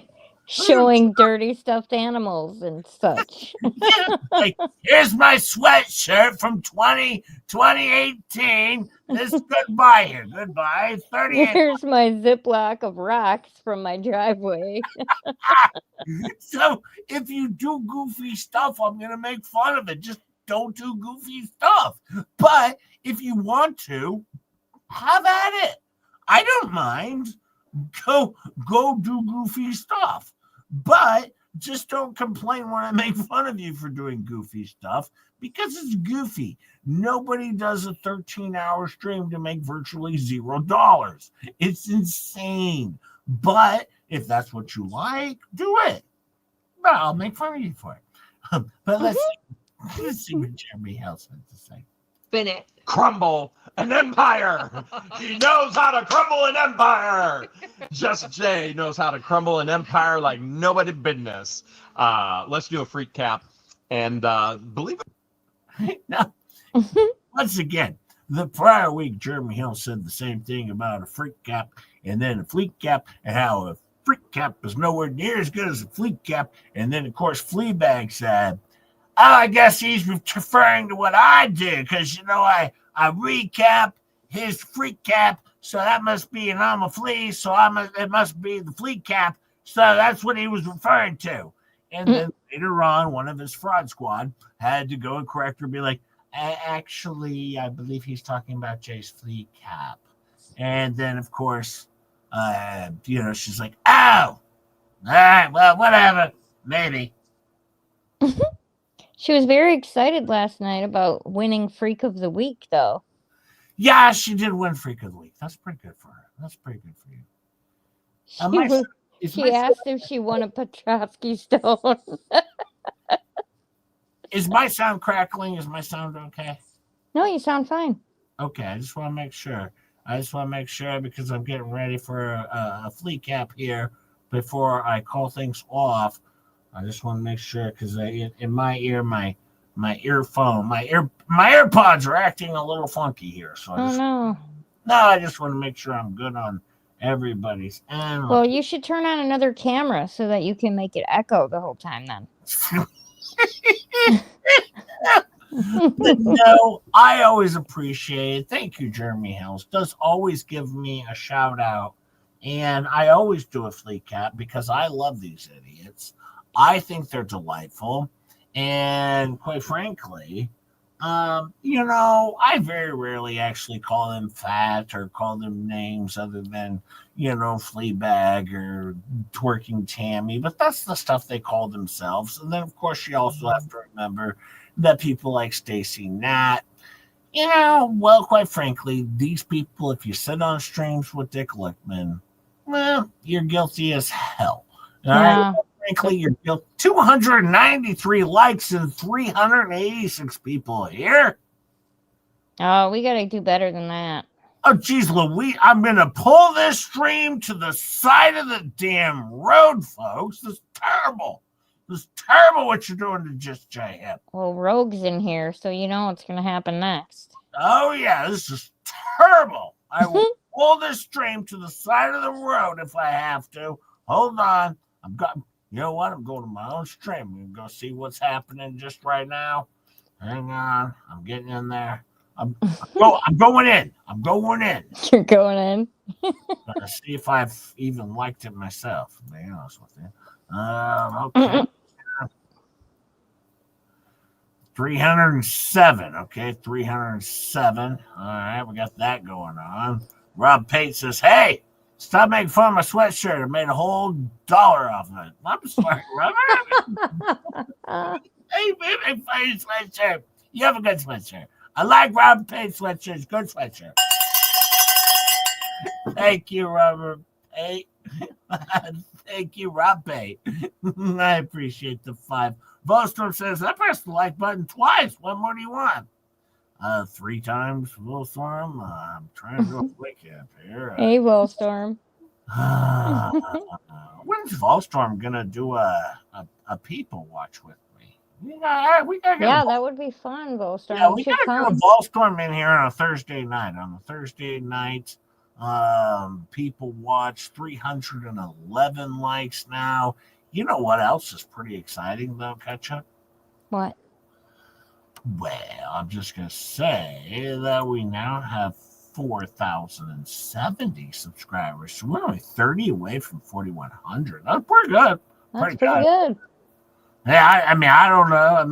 Showing dirty stuffed animals and such. Yeah, like, here's my sweatshirt from 2018. This goodbye here. Goodbye. 38. Here's my Ziploc of rocks from my driveway. So if you do goofy stuff, I'm going to make fun of it. Just don't do goofy stuff. But if you want to, have at it. I don't mind. Go do goofy stuff. But just don't complain when I make fun of you for doing goofy stuff, because it's goofy. Nobody does a 13-hour stream to make virtually $0. It's insane. But if that's what you like, do it. But I'll make fun of you for it. But let's see what Jeremy Hales had to say. Spin it. Crumble an empire. He knows how to crumble an empire. Just Jay knows how to crumble an empire like nobody business. Let's do a freak cap. And believe it. Now, once again, the prior week, Jeremy Hill said the same thing about a freak cap and then a fleek cap, and how a freak cap is nowhere near as good as a fleek cap. And then, of course, Fleabag said, oh, I guess he's referring to what I did because, I recap his freak cap. So that must be, and I'm a flea. So it must be the fleek cap. So that's what he was referring to. And then later on, one of his fraud squad had to go and correct her and be like, actually, I believe he's talking about Jay's fleek cap. And then, of course, she's like, oh, all right, well, whatever, maybe. She was very excited last night about winning Freak of the Week, though. Yeah, she did win Freak of the Week. That's pretty good for her. That's pretty good for you. She asked if she won a Petrovsky Stone. Is my sound crackling? Is my sound okay? No, you sound fine. Okay, I just want to make sure. Because I'm getting ready for a flea cap here before I call things off. I just want to make sure because in my ear, my earphone, my AirPods are acting a little funky here. So I just want to make sure I'm good on everybody's end. Well, you should turn on another camera so that you can make it echo the whole time then. No, I always appreciate it. Thank you, Jeremy Hills. Does always give me a shout out. And I always do a flea cap because I love these idiots. I think they're delightful. And quite frankly, I very rarely actually call them fat or call them names other than, Fleabag or Twerking Tammy. But that's the stuff they call themselves. And then, of course, you also have to remember that people like Stacey Nat, quite frankly, these people, if you sit on streams with Dick Lickman, well, you're guilty as hell. All right? Frankly, you're guilty. 293 likes and 386 people here. Oh, we got to do better than that. Oh, geez, Louise, I'm going to pull this stream to the side of the damn road, folks. This is terrible. This is terrible what you're doing to Just J Hip. Well, Rogue's in here, so you know what's going to happen next. Oh, yeah, this is terrible. I will pull this stream to the side of the road if I have to. Hold on. You know what? I'm going to my own stream. I'm going to go see what's happening just right now. Hang on. I'm getting in there. I'm going in. I'm going in. You're going in? See if I've even liked it myself, to be honest with you. Okay. 307. Okay, 307. All right, we got that going on. Rob Pate says, hey, stop making fun of my sweatshirt. I made a whole $1 off of it. I'm sorry, Robert. Hey, baby, funny sweatshirt. You have a good sweatshirt. I like Rob Pate's sweatshirt. Good sweatshirt. Thank you, Robert Pate. Thank you, Rob Pate. I appreciate the 5. Volstrom says, I pressed the like button twice. What more do you want? 3 times, Volstorm. I'm trying to do a quick cap here. Hey, Volstorm. When's Volstorm going to do a people watch with me? We gotta that would be fun, Volstorm. Yeah, we got to do a Volstorm in here on a Thursday night. On a Thursday night, people watch 311 likes now. You know what else is pretty exciting, though, Ketchup? What? Well, I'm just going to say that we now have 4,070 subscribers. So we're only 30 away from 4,100. That's pretty good. That's pretty good. Yeah, I don't know.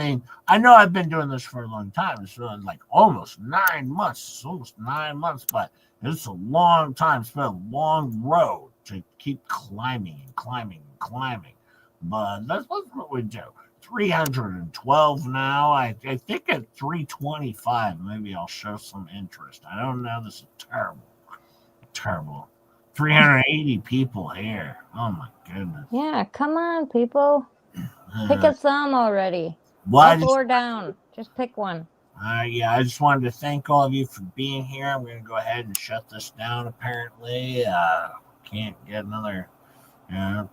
I know I've been doing this for a long time. It's like almost 9 months. It's almost 9 months, but it's a long time. It's been a long road to keep climbing and climbing and climbing. But that's what we do. 312 now. I think at 325, maybe I'll show some interest. I don't know. This is terrible. Terrible. 380 people here. Oh, my goodness. Yeah, come on, people. Pick a thumb already. Up or down. Just pick one. Yeah, I just wanted to thank all of you for being here. I'm going to go ahead and shut this down, apparently. Can't get another 10,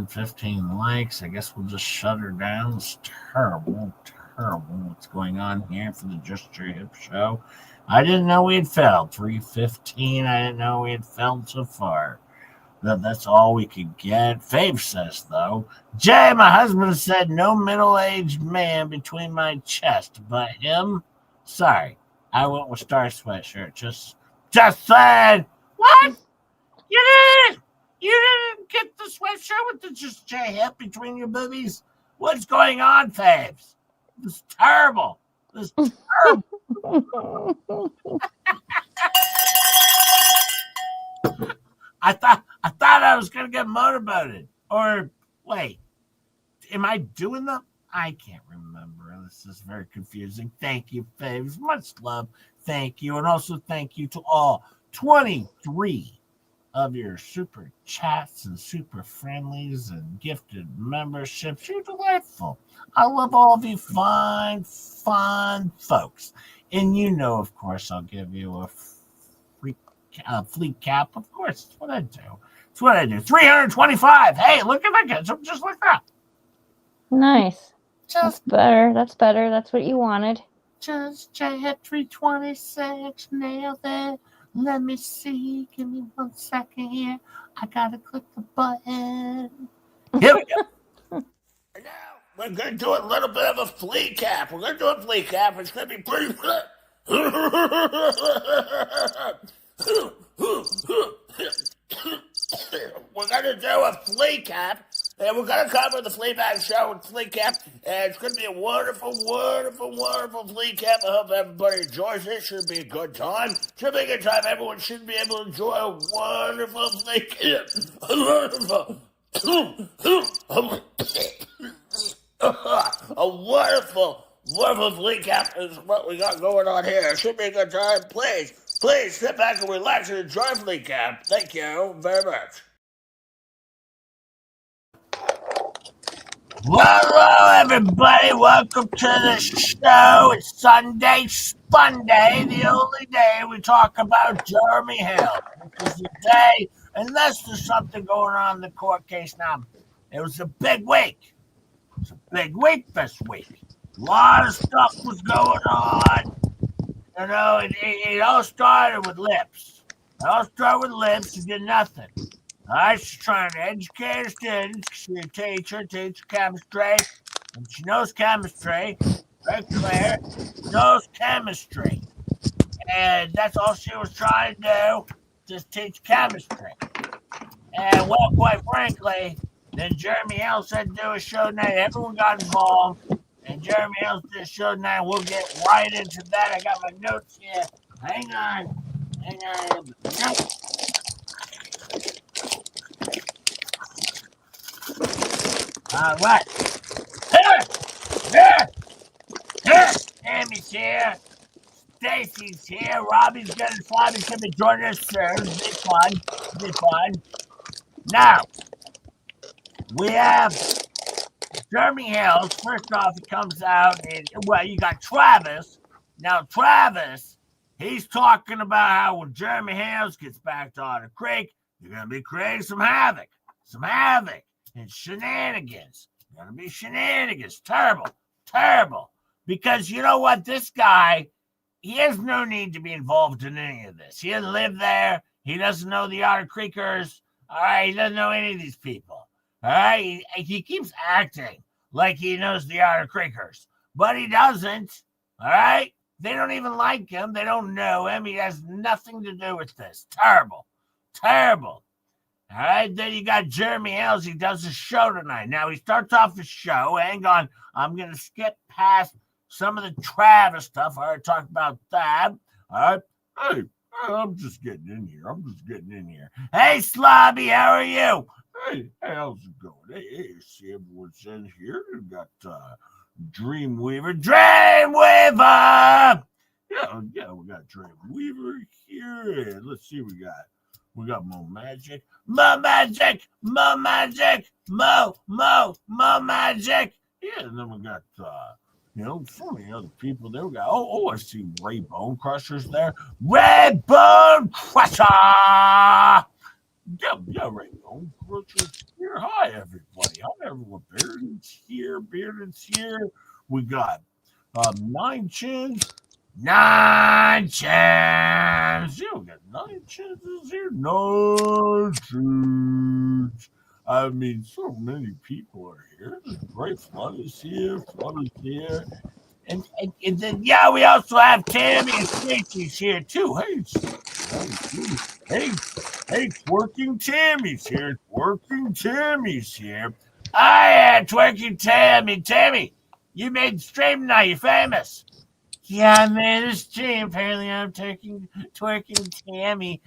15 likes. I guess we'll just shut her down. It's terrible what's going on here for the Just Your Hip show. I didn't know we had failed. 315. I didn't know we had failed so far. That's all we could get. Fabe says, though, Jay, my husband said no middle-aged man between my chest, but him. Sorry, I went with Star Sweatshirt. Just said what? You didn't. You didn't get the sweatshirt with the just Jay hip between your boobies. What's going on, Fabes? This is terrible. This is terrible. I thought I was gonna get motorboated. Or wait, am I doing the? I can't remember. This is very confusing. Thank you, Faves. Much love. Thank you, and also thank you to all 23 of your super chats and super friendlies and gifted memberships. You're delightful. I love all of you fine folks. And you know, of course, I'll give you a fleet cap. Of course, that's what I do. It's what I do. 325. Hey, look at that, ketchup, just like that. Nice. That's better. That's better. That's what you wanted. Just J at 326. Nailed it. Let me see. Give me 1 second here. I gotta click the button. Here we go. And now we're gonna do a little bit of a flea cap. We're gonna do a flea cap. It's gonna be pretty good. We're gonna do a flea cap. And we're going to cover the Fleabag show with Flea Cap. And it's going to be a wonderful, wonderful, wonderful Flea Cap. I hope everybody enjoys it. Should be a good time. Should be a good time. Everyone should be able to enjoy a wonderful Flea Cap. A wonderful, wonderful Flea Cap is what we got going on here. It should be a good time. Please sit back and relax and enjoy Flea Cap. Thank you very much. Hello, everybody. Welcome to the show. It's Sunday, Spunday, the only day we talk about Jeremy Hill. This is the day, unless there's something going on in the court case now. It was a big week. It was a big week this week. A lot of stuff was going on. You know, it all started with lips. She did nothing. She's trying to educate her students. She's a teacher, teach chemistry, and she knows chemistry. Very clear, knows chemistry. And that's all she was trying to do, just teach chemistry. And well, quite frankly, then Jeremy Hill said do a show tonight. Everyone got involved, and Jeremy Hill did a show tonight. We'll get right into that. I got my notes here. Hang on. Nope. All right. Here. Tammy's here. Stacy's here. Robbie's gonna be joining us soon. Be fun. Now, we have Jeremy Hill. First off, he comes out and, well, you got Travis. Now, Travis, he's talking about how when Jeremy Hill gets back to Otter Creek, you're gonna be creating some havoc. And shenanigans. Gonna be shenanigans. Terrible. Because you know what? This guy, he has no need to be involved in any of this. He doesn't live there. He doesn't know the Otter Creekers. All right. He doesn't know any of these people. All right. He keeps acting like he knows the Otter Creekers, but he doesn't. All right. They don't even like him. They don't know him. He has nothing to do with this. Terrible. All right, then you got Jeremy Hales. He does a show tonight. Now, he starts off the show. Hang on. I'm going to skip past some of the Travis stuff. I already talked about that. All right. Hey, I'm just getting in here. Hey, Slobby, how are you? Hey, how's it going? Hey, see everyone's in here. We got Dreamweaver. Yeah, we got Dreamweaver here. Let's see what we got Mo Magic. Mo Magic. Yeah, and then we got, so many other people there. We got, I see Ray Bone Crusher's there. Ray Bone Crusher! Yeah, Ray Bone Crusher's here. Hi, everybody. Hi, everyone. Bearden's here. We got 9 Chins. 9 Chins. times. You get 9 chances here. 9 chances. I mean, so many people are here. There's great Flood is here. Flood is here. And then, yeah, we also have Tammy and Stacey's here, too. Hey, twerking Tammy's here. Twerking Tammy's here. Hi, twerking Tammy. Tammy, you made the stream now. You're famous. Yeah, I made a stream. Apparently, I'm twerking Tammy.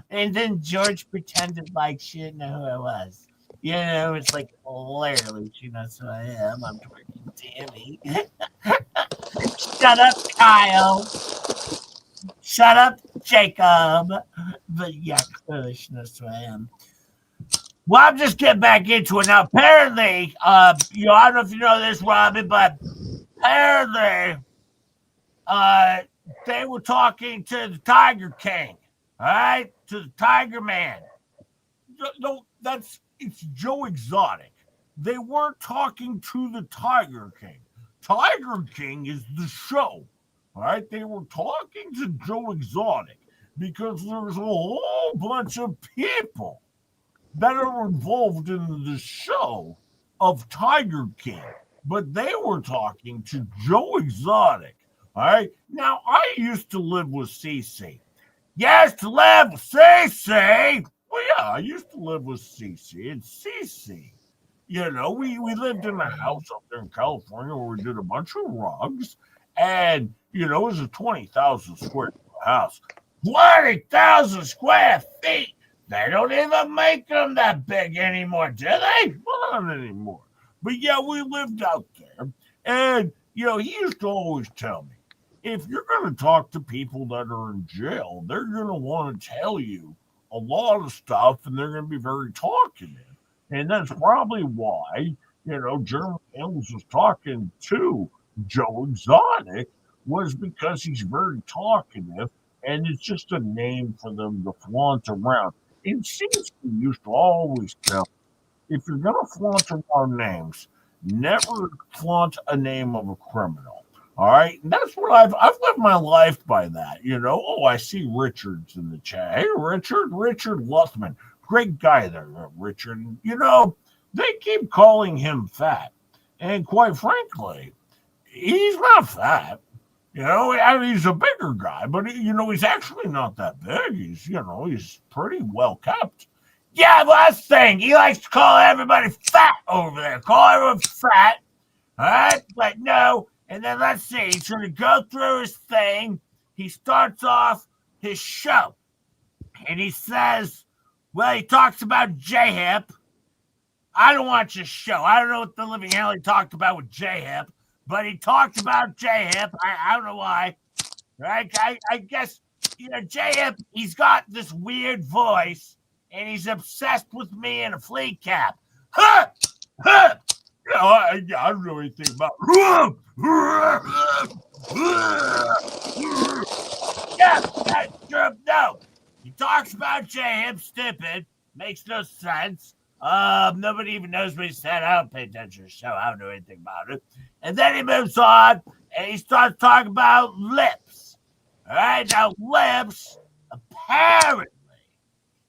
And then George pretended like she didn't know who I was. You know, it's like, clearly she knows who I am. I'm twerking Tammy. Shut up, Kyle. Shut up, Jacob. But yeah, clearly she knows who I am. Well, I'm just getting back into it now. Apparently, I don't know if you know this, Robin, but apparently, they were talking to the Tiger King, all right, to the Tiger Man. No, it's Joe Exotic. They weren't talking to the Tiger King. Tiger King is the show, all right. They were talking to Joe Exotic because there's a whole bunch of people that are involved in the show of Tiger King, but they were talking to Joe Exotic. All right. Now, I used to live with Cece. Yes, to live with Cece. Well, yeah, I used to live with Cece. And Cece, you know, we lived in a house up there in California where we did a bunch of rugs. And, you know, it was a 20,000 square foot house. 20,000 square feet. They don't even make them that big anymore, do they? Well, not anymore. But yeah, we lived out there. And, you know, he used to always tell me, if you're going to talk to people that are in jail, they're going to want to tell you a lot of stuff and they're going to be very talkative. And that's probably why, you know, Jeremy Hills was talking to Joe Exotic, was because he's very talkative and it's just a name for them to flaunt around. And Cece used to always tell, if you're going to flaunt around names, never flaunt a name of a criminal. All right. And that's what I've lived my life by that. You know, oh, I see Richard's in the chat. Hey, Richard Luthman. Great guy there, Richard. You know, they keep calling him fat. And quite frankly, he's not fat. You know, I mean, he's a bigger guy, but, you know, he's actually not that big. He's pretty well kept. Yeah, last thing, he likes to call everybody fat over there. Call everyone fat. All right? But no. And then let's see. He's going to go through his thing. He starts off his show. And he says, well, he talks about J-Hip. I don't watch his show. I don't know what the living hell he talked about with J-Hip. But he talked about J-Hip. I don't know why. Right? I guess, you know, J-Hip, he's got this weird voice. And he's obsessed with me in a flea cap. Huh! Huh! You know, I don't know anything about. No. He talks about J-Hip, stupid. Makes no sense. Nobody even knows what he said. I don't pay attention to the show. I don't know anything about it. And then he moves on and he starts talking about lips. All right, now lips, apparently,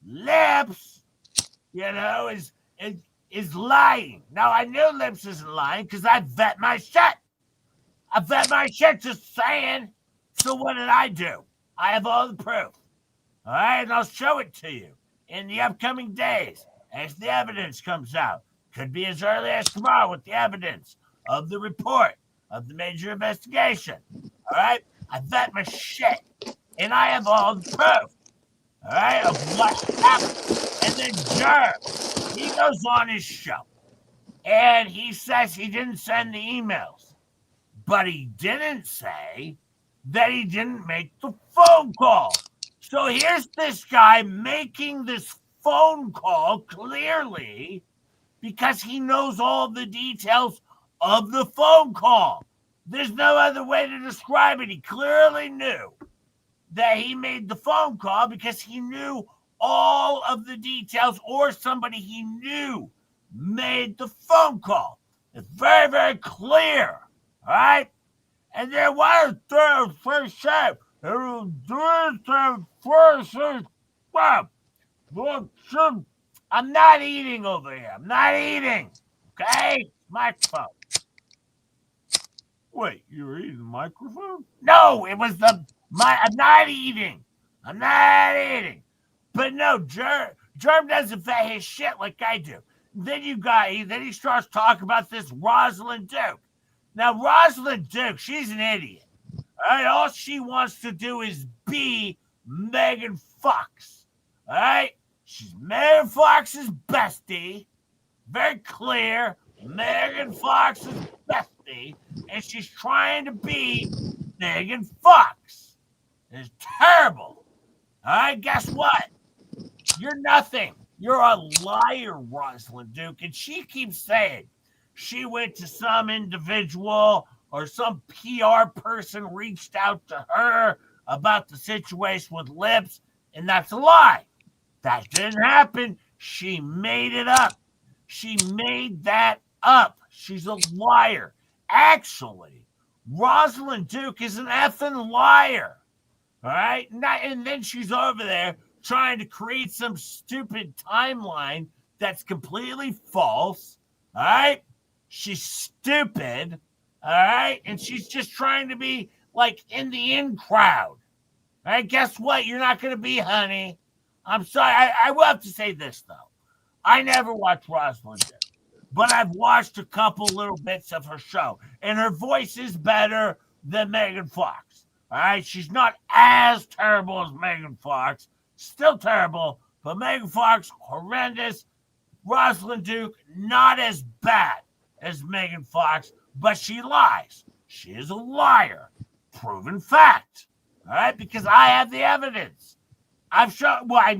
lips, you know, is lying. Now, I knew Lips isn't lying because I vet my shit. I vet my shit, just saying. So what did I do? I have all the proof. All right, and I'll show it to you in the upcoming days as the evidence comes out. Could be as early as tomorrow with the evidence of the report of the major investigation. All right, I vet my shit, and I have all the proof. All right, of what happened. And then Jerm, he goes on his show, and he says he didn't send the emails, but he didn't say that he didn't make the phone call. So here's this guy making this phone call clearly because he knows all the details of the phone call. There's no other way to describe it. He clearly knew that he made the phone call because he knew all of the details, or somebody he knew made the phone call. It's very, very clear. All right? And then what is first say? It'll do it to first. Well, look, I'm not eating over here. I'm not eating. Okay? Microphone. Wait, you were eating the microphone? No, it was I'm not eating. I'm not eating. But no, Germ doesn't vet his shit like I do. Then he starts talking about this Rosalyn Duke. Now, Rosalyn Duke, she's an idiot. All right, all she wants to do is be Megan Fox. All right, she's Megan Fox's bestie. Very clear, Megan Fox's bestie, and she's trying to be Megan Fox. It's terrible. All right, guess what? You're nothing. You're a liar, Rosalyn Duke, and she keeps saying she went to some individual or some PR person reached out to her about the situation with Lips, and that's a lie. That didn't happen. She made it up. She made that up. She's a liar. Actually, Rosalyn Duke is an effing liar. All right? And then she's over there trying to create some stupid timeline that's completely false. All right? She's stupid. All right? And she's just trying to be like in the in crowd. All right? Guess what? You're not going to be, honey. I'm sorry. I will have to say this, though. I never watched Rosalyn Duke, but I've watched a couple little bits of her show, and her voice is better than Megan Fox. All right? She's not as terrible as Megan Fox. Still terrible, but Megan Fox, horrendous. Rosalyn Duke, not as bad as Megan Fox, but she lies. She is a liar. Proven fact. All right? Because I have the evidence. I'm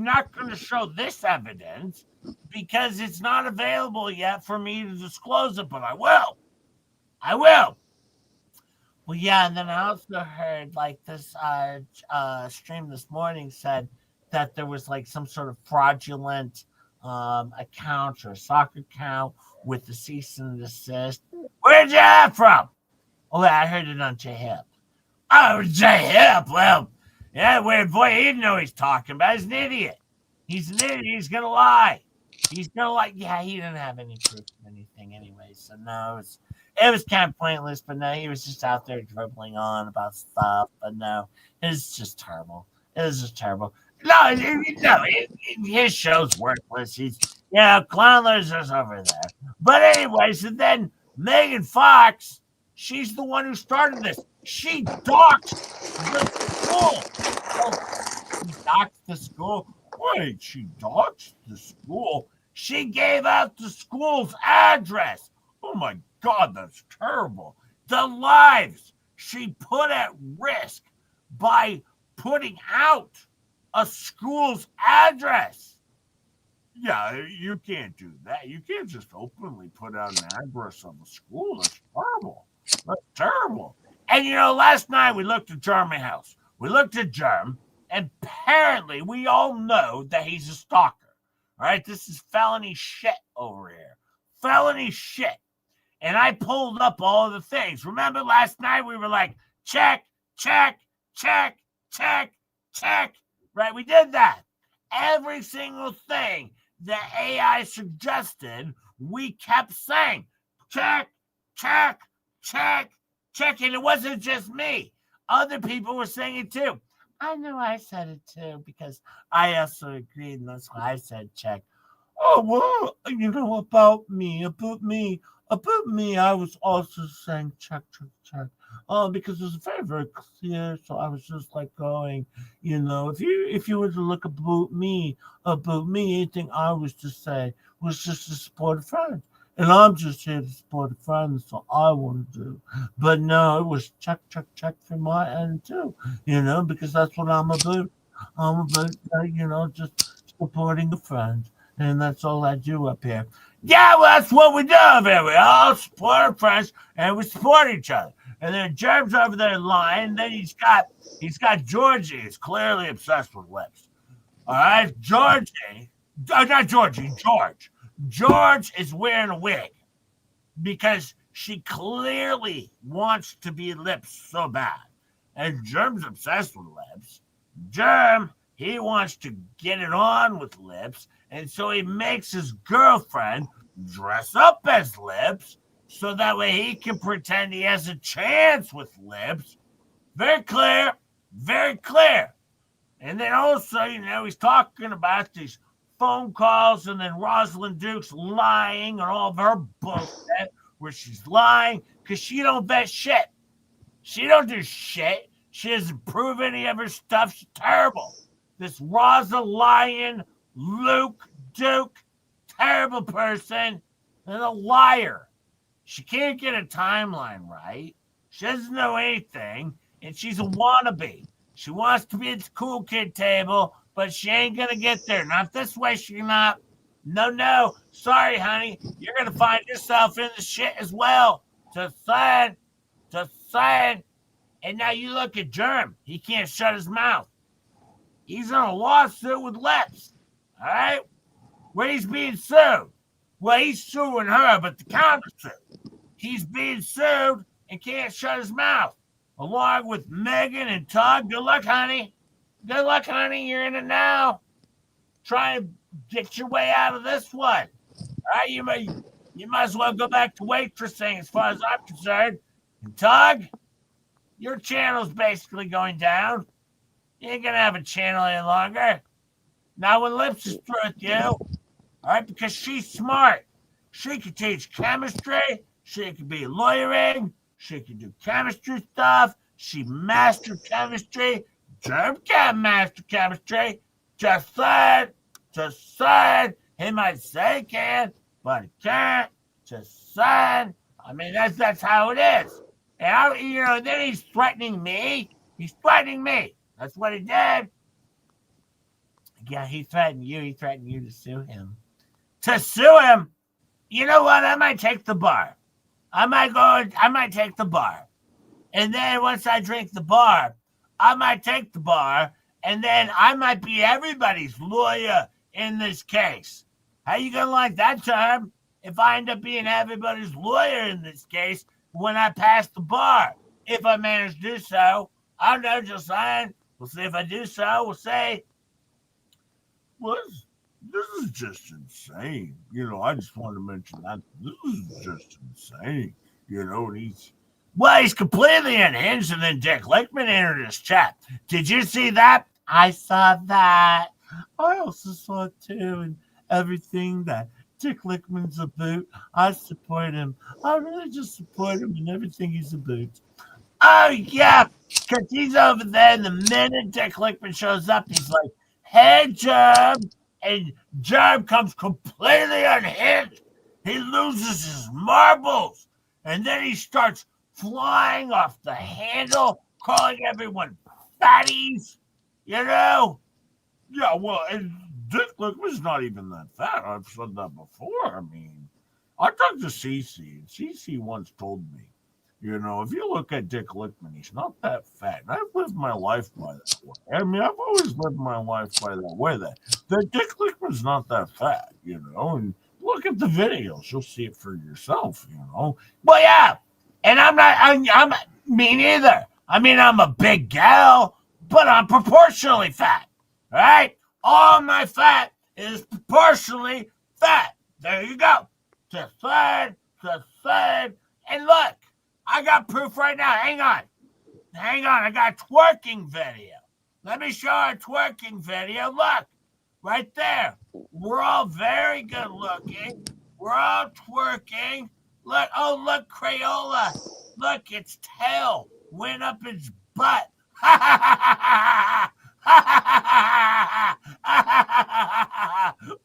not going to show this evidence because it's not available yet for me to disclose it, but I will. I will. Well, yeah, and then I also heard like this stream this morning said that there was like some sort of fraudulent account or a soccer account with the cease and desist. Where'd you have that from? Oh, I heard it on J-Hip. Oh, J-Hip? Well, yeah, weird boy, he didn't know what he's talking about. He's an idiot. He's an idiot. He's going to lie. He's going to lie. Yeah, he didn't have any proof of anything anyway. So, no, it was kind of pointless. But, no, he was just out there dribbling on about stuff. But, no, it's just terrible. It was just terrible. No, his show's worthless. Clownlers is over there. But, anyways, and then Megan Fox, she's the one who started this. She doxed the school. She doxed the school. Wait, she doxed the school? She gave out the school's address. Oh my God, that's terrible. The lives she put at risk by putting out a school's address. Yeah, you can't do that. You can't just openly put out an address of a school. That's terrible. That's terrible. And, last night we looked at German House. We looked at Germ, and apparently we all know that he's a stalker. All right, this is felony shit over here. Felony shit. And I pulled up all the things. Remember last night we were like, check, check, check, check, check. Right, we did that. Every single thing the AI suggested, we kept saying, check, check, check, check. And it wasn't just me. Other people were saying it too. I know I said it too because I also agreed, and that's why I said check. Oh, well, about me, I was also saying check, check, check. Because it was very, very clear. So I was just like going, if you were to look about me, anything I was to say was just to support a friend. And I'm just here to support a friend, so I want to do. But no, it was check, check, check from my end too, because that's what I'm about. I'm about, just supporting a friend. And that's all I do up here. Yeah, well, that's what we do up here. We all support our friends, and we support each other. And then Jerem's over there lying. And then he's got Georgie. He's clearly obsessed with Lips. All right, Georgie. Not Georgie, George. George is wearing a wig because she clearly wants to be Lips so bad. And Germ's obsessed with Lips. Germ, he wants to get it on with Lips, and so he makes his girlfriend dress up as Lips so that way he can pretend he has a chance with Lips. Very clear, very clear. And then also, he's talking about these phone calls and then Rosalyn Duke's lying and all of her bullshit where she's lying because she don't bet shit. She don't do shit. She doesn't prove any of her stuff. She's terrible. This Rosalyn Luke Duke, terrible person and a liar. She can't get a timeline right. She doesn't know anything, and she's a wannabe. She wants to be at the cool kid table, but she ain't gonna get there. Not this way, she not. No. Sorry, honey. You're gonna find yourself in the shit as well. Just saying. And now you look at Germ. He can't shut his mouth. He's in a lawsuit with Lips. All right? Where he's being sued. Well, he's suing her, but the countersuit. He's being sued and can't shut his mouth. Along with Megan and Todd. Good luck, honey. You're in it now. Try and get your way out of this one. All right? You might as well go back to waitressing as far as I'm concerned. And Todd, your channel's basically going down. You ain't going to have a channel any longer. Now when Lips is through with you, all right, because she's smart. She can teach chemistry. She can be lawyering. She can do chemistry stuff. She mastered chemistry. Germ can't master chemistry. Just said. He might say he can, but he can't. Just said. I mean, that's how it is. And then he's threatening me. That's what he did. Yeah, he threatened you. He threatened you to sue him. You know what? I might take the bar. I might take the bar. And then once I drink the bar, I might take the bar. And then I might be everybody's lawyer in this case. How you going to like that term? If I end up being everybody's lawyer in this case when I pass the bar. If I manage to do so, I don't know, just saying. We'll see if I do so. We'll say, well, this is just insane. I just wanted to mention that. This is just insane. And he's completely unhinged. And then Dick Lickman entered his chat. Did you see that? I saw that. I also saw it too. And everything that Dick Lickman's about, I support him. I really just support him and everything he's about. Oh, yeah, because he's over there, and the minute Dick Lickman shows up, he's like, hey, Germ. And Germ comes completely unhinged. He loses his marbles. And then he starts flying off the handle, calling everyone fatties, Yeah, well, and Dick Lickman's not even that fat. I've said that before. I mean, I talked to Cece, and Cece once told me, if you look at Dick Lickman, he's not that fat. And I've lived my life by that way. I mean, I've always lived my life by that way. That Dick Lickman's not that fat, and look at the videos. You'll see it for yourself, Well, yeah, and I'm me neither. I mean, I'm a big gal, but I'm proportionally fat, all right? All my fat is proportionally fat. There you go. Just saying. And look, I got proof right now. Hang on. I got a twerking video. Let me show a twerking video. Look, right there. We're all very good looking. We're all twerking. Look, look, Crayola. Look, its tail went up its butt.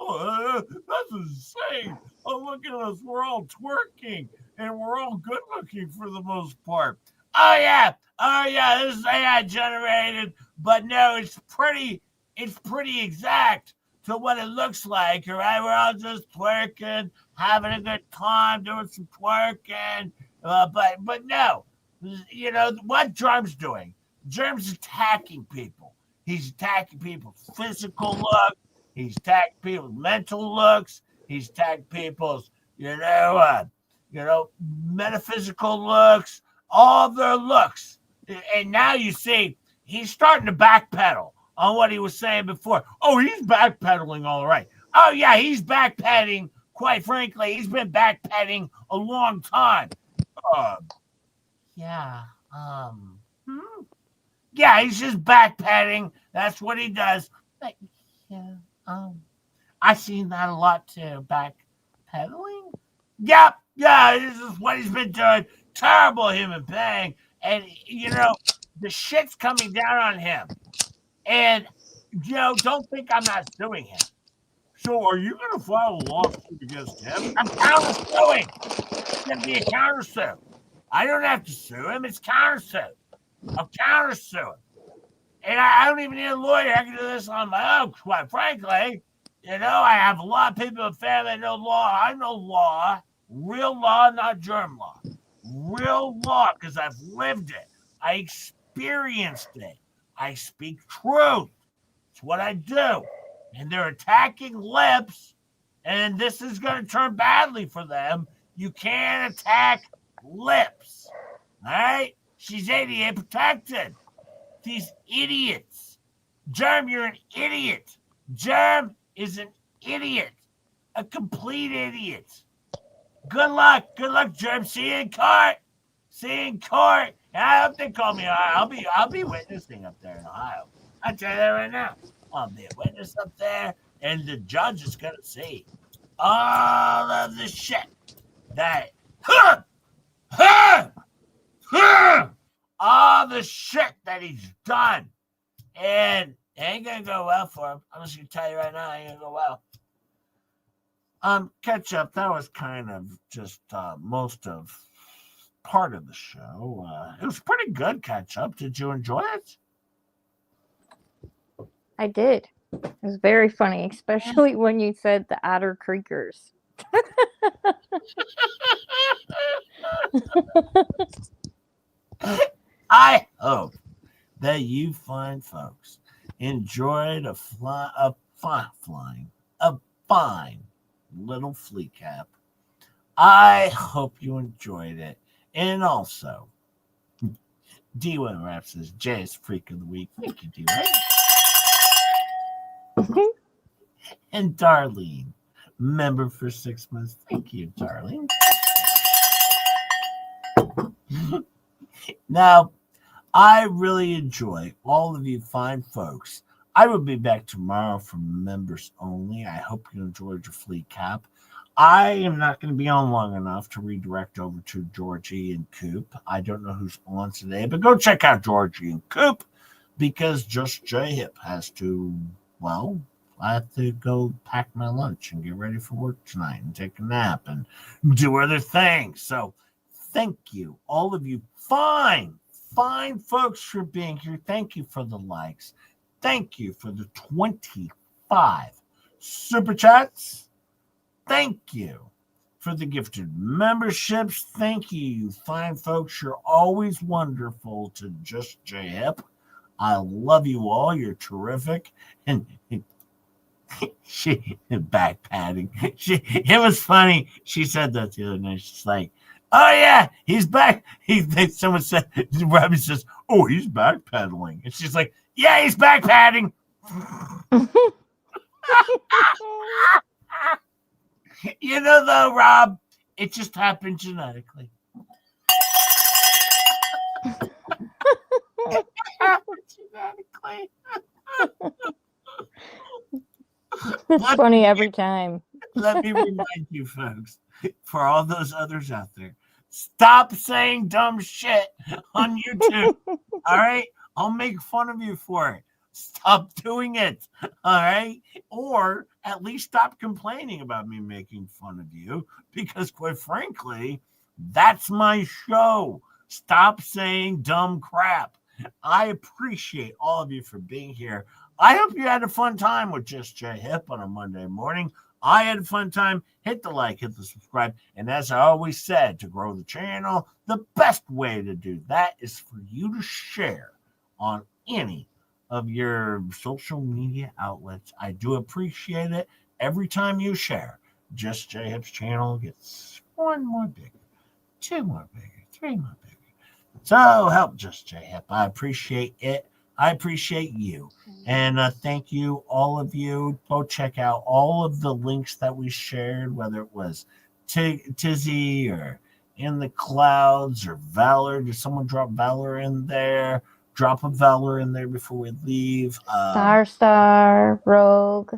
Oh, that's insane. Oh, look at us. We're all twerking. And we're all good looking for the most part. Oh yeah, this is AI generated, but no, it's pretty exact to what it looks like, all right? We're all just twerking, having a good time, doing some twerking, but no, what Germ's doing? Germ's attacking people. He's attacking people's physical look. He's attacking people's mental looks. He's attacking people's, metaphysical looks, all their looks. And now you see he's starting to backpedal on what he was saying before. Oh, he's backpedaling all right. Oh, yeah, he's backpedaling. Quite frankly, he's been backpedaling a long time. Yeah. Yeah, he's just backpedaling. That's what he does. But, yeah. I've seen that a lot too. Backpedaling. Yep. Yeah, this is what he's been doing. Terrible human being. And the shit's coming down on him. And don't think I'm not suing him. So are you going to file a lawsuit against him? I'm countersuing. It's going to be a countersuit. I don't have to sue him. It's countersuit. I'll countersue him. And I don't even need a lawyer. I can do this on my own, quite frankly. I have a lot of people in family that know law. I know law. Real law, not germ law. Real law, because I've lived it. I experienced it. I speak truth. It's what I do. And they're attacking lips, and this is going to turn badly for them. You can't attack lips. All right? She's ADA protected. These idiots. Germ, you're an idiot. Germ is an idiot. A complete idiot. Good luck. Good luck, Germ. See you in court. See you in court. And I hope they call me. I'll be witnessing up there in Ohio. I'll tell you that right now. I'll be a witness up there, and the judge is going to see all of the shit that all the shit that he's done. And it ain't going to go well for him. I'm just going to tell you right now, it ain't going to go well. Catch up. That was kind of just most of part of the show. It was pretty good catch up. Did you enjoy it? I did. It was very funny, especially when you said the Otter Creekers. I hope that you fine folks enjoyed a fine little flea cap. I hope you enjoyed it. And also, D1 Rap says Jay's Freak of the Week. Thank you, D1. And Darlene, member for 6 months. Thank you, Darlene. Now, I really enjoy all of you fine folks. I will be back tomorrow for members only. I hope you enjoyed your flea cap. I am not going to be on long enough to redirect over to Georgie and Coop. I don't know who's on today, but go check out Georgie and Coop because Just J Hip has to, well, I have to go pack my lunch and get ready for work tonight and take a nap and do other things. So thank you, all of you fine folks for being here. Thank you for the likes. Thank you for the 25 super chats. Thank you for the gifted memberships. Thank you, you fine folks. You're always wonderful to Just J Hip. I love you all. You're terrific. And she back patting. It was funny. She said that the other night. She's like, "Oh yeah, he's back." Someone said, Robbie says, "Oh, he's backpedaling," and she's like, "Yeah, he's backpedaling." Though, Rob, it just happened genetically. It happened genetically. It's funny every time. Let me remind you, folks, for all those others out there, stop saying dumb shit on YouTube. All right? I'll make fun of you for it. Stop doing it. All right? Or at least stop complaining about me making fun of you because, quite frankly, that's my show. Stop saying dumb crap. I appreciate all of you for being here. I hope you had a fun time with Just J Hip on a Monday morning. I had a fun time. Hit the like, hit the subscribe. And as I always said, to grow the channel, the best way to do that is for you to share on any of your social media outlets. I do appreciate it. Every time you share, Just J Hip's channel gets one more bigger, two more bigger, three more bigger. So help just J-Hip. I appreciate it. I appreciate you. And thank you, all of you. Go check out all of the links that we shared, whether it was Tizzy or In the Clouds or Valor. Did someone drop Valor in there? Drop a Valor in there before we leave. Star, Rogue,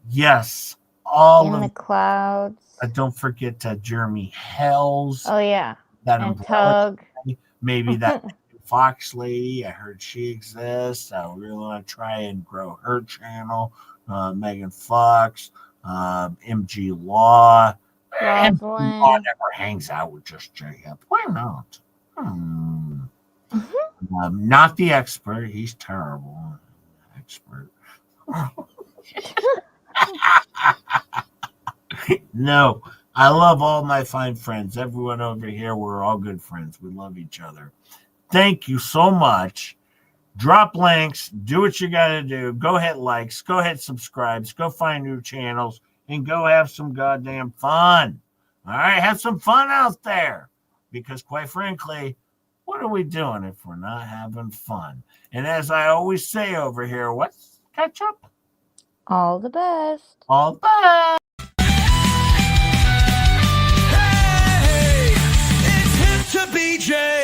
Yes, all In of. the Clouds. Don't forget Jeremy Hells. Oh yeah, That and umbrella. Tug. Maybe that Fox lady. I heard she exists. I really want to try and grow her channel. Megan Fox, MG Law. MG Law Rosalyn. never hangs out with just J-Hip. Why not? Not the expert. He's terrible. Expert. No, I love all my fine friends. Everyone over here, we're all good friends. We love each other. Thank you so much. Drop links. Do what you got to do. Go hit likes. Go hit subscribes. Go find new channels and go have some goddamn fun. All right, have some fun out there. Because quite frankly, what are we doing if we're not having fun? And as I always say over here, what's catch up? All the best. All the best. Hey, it's hip to BJ.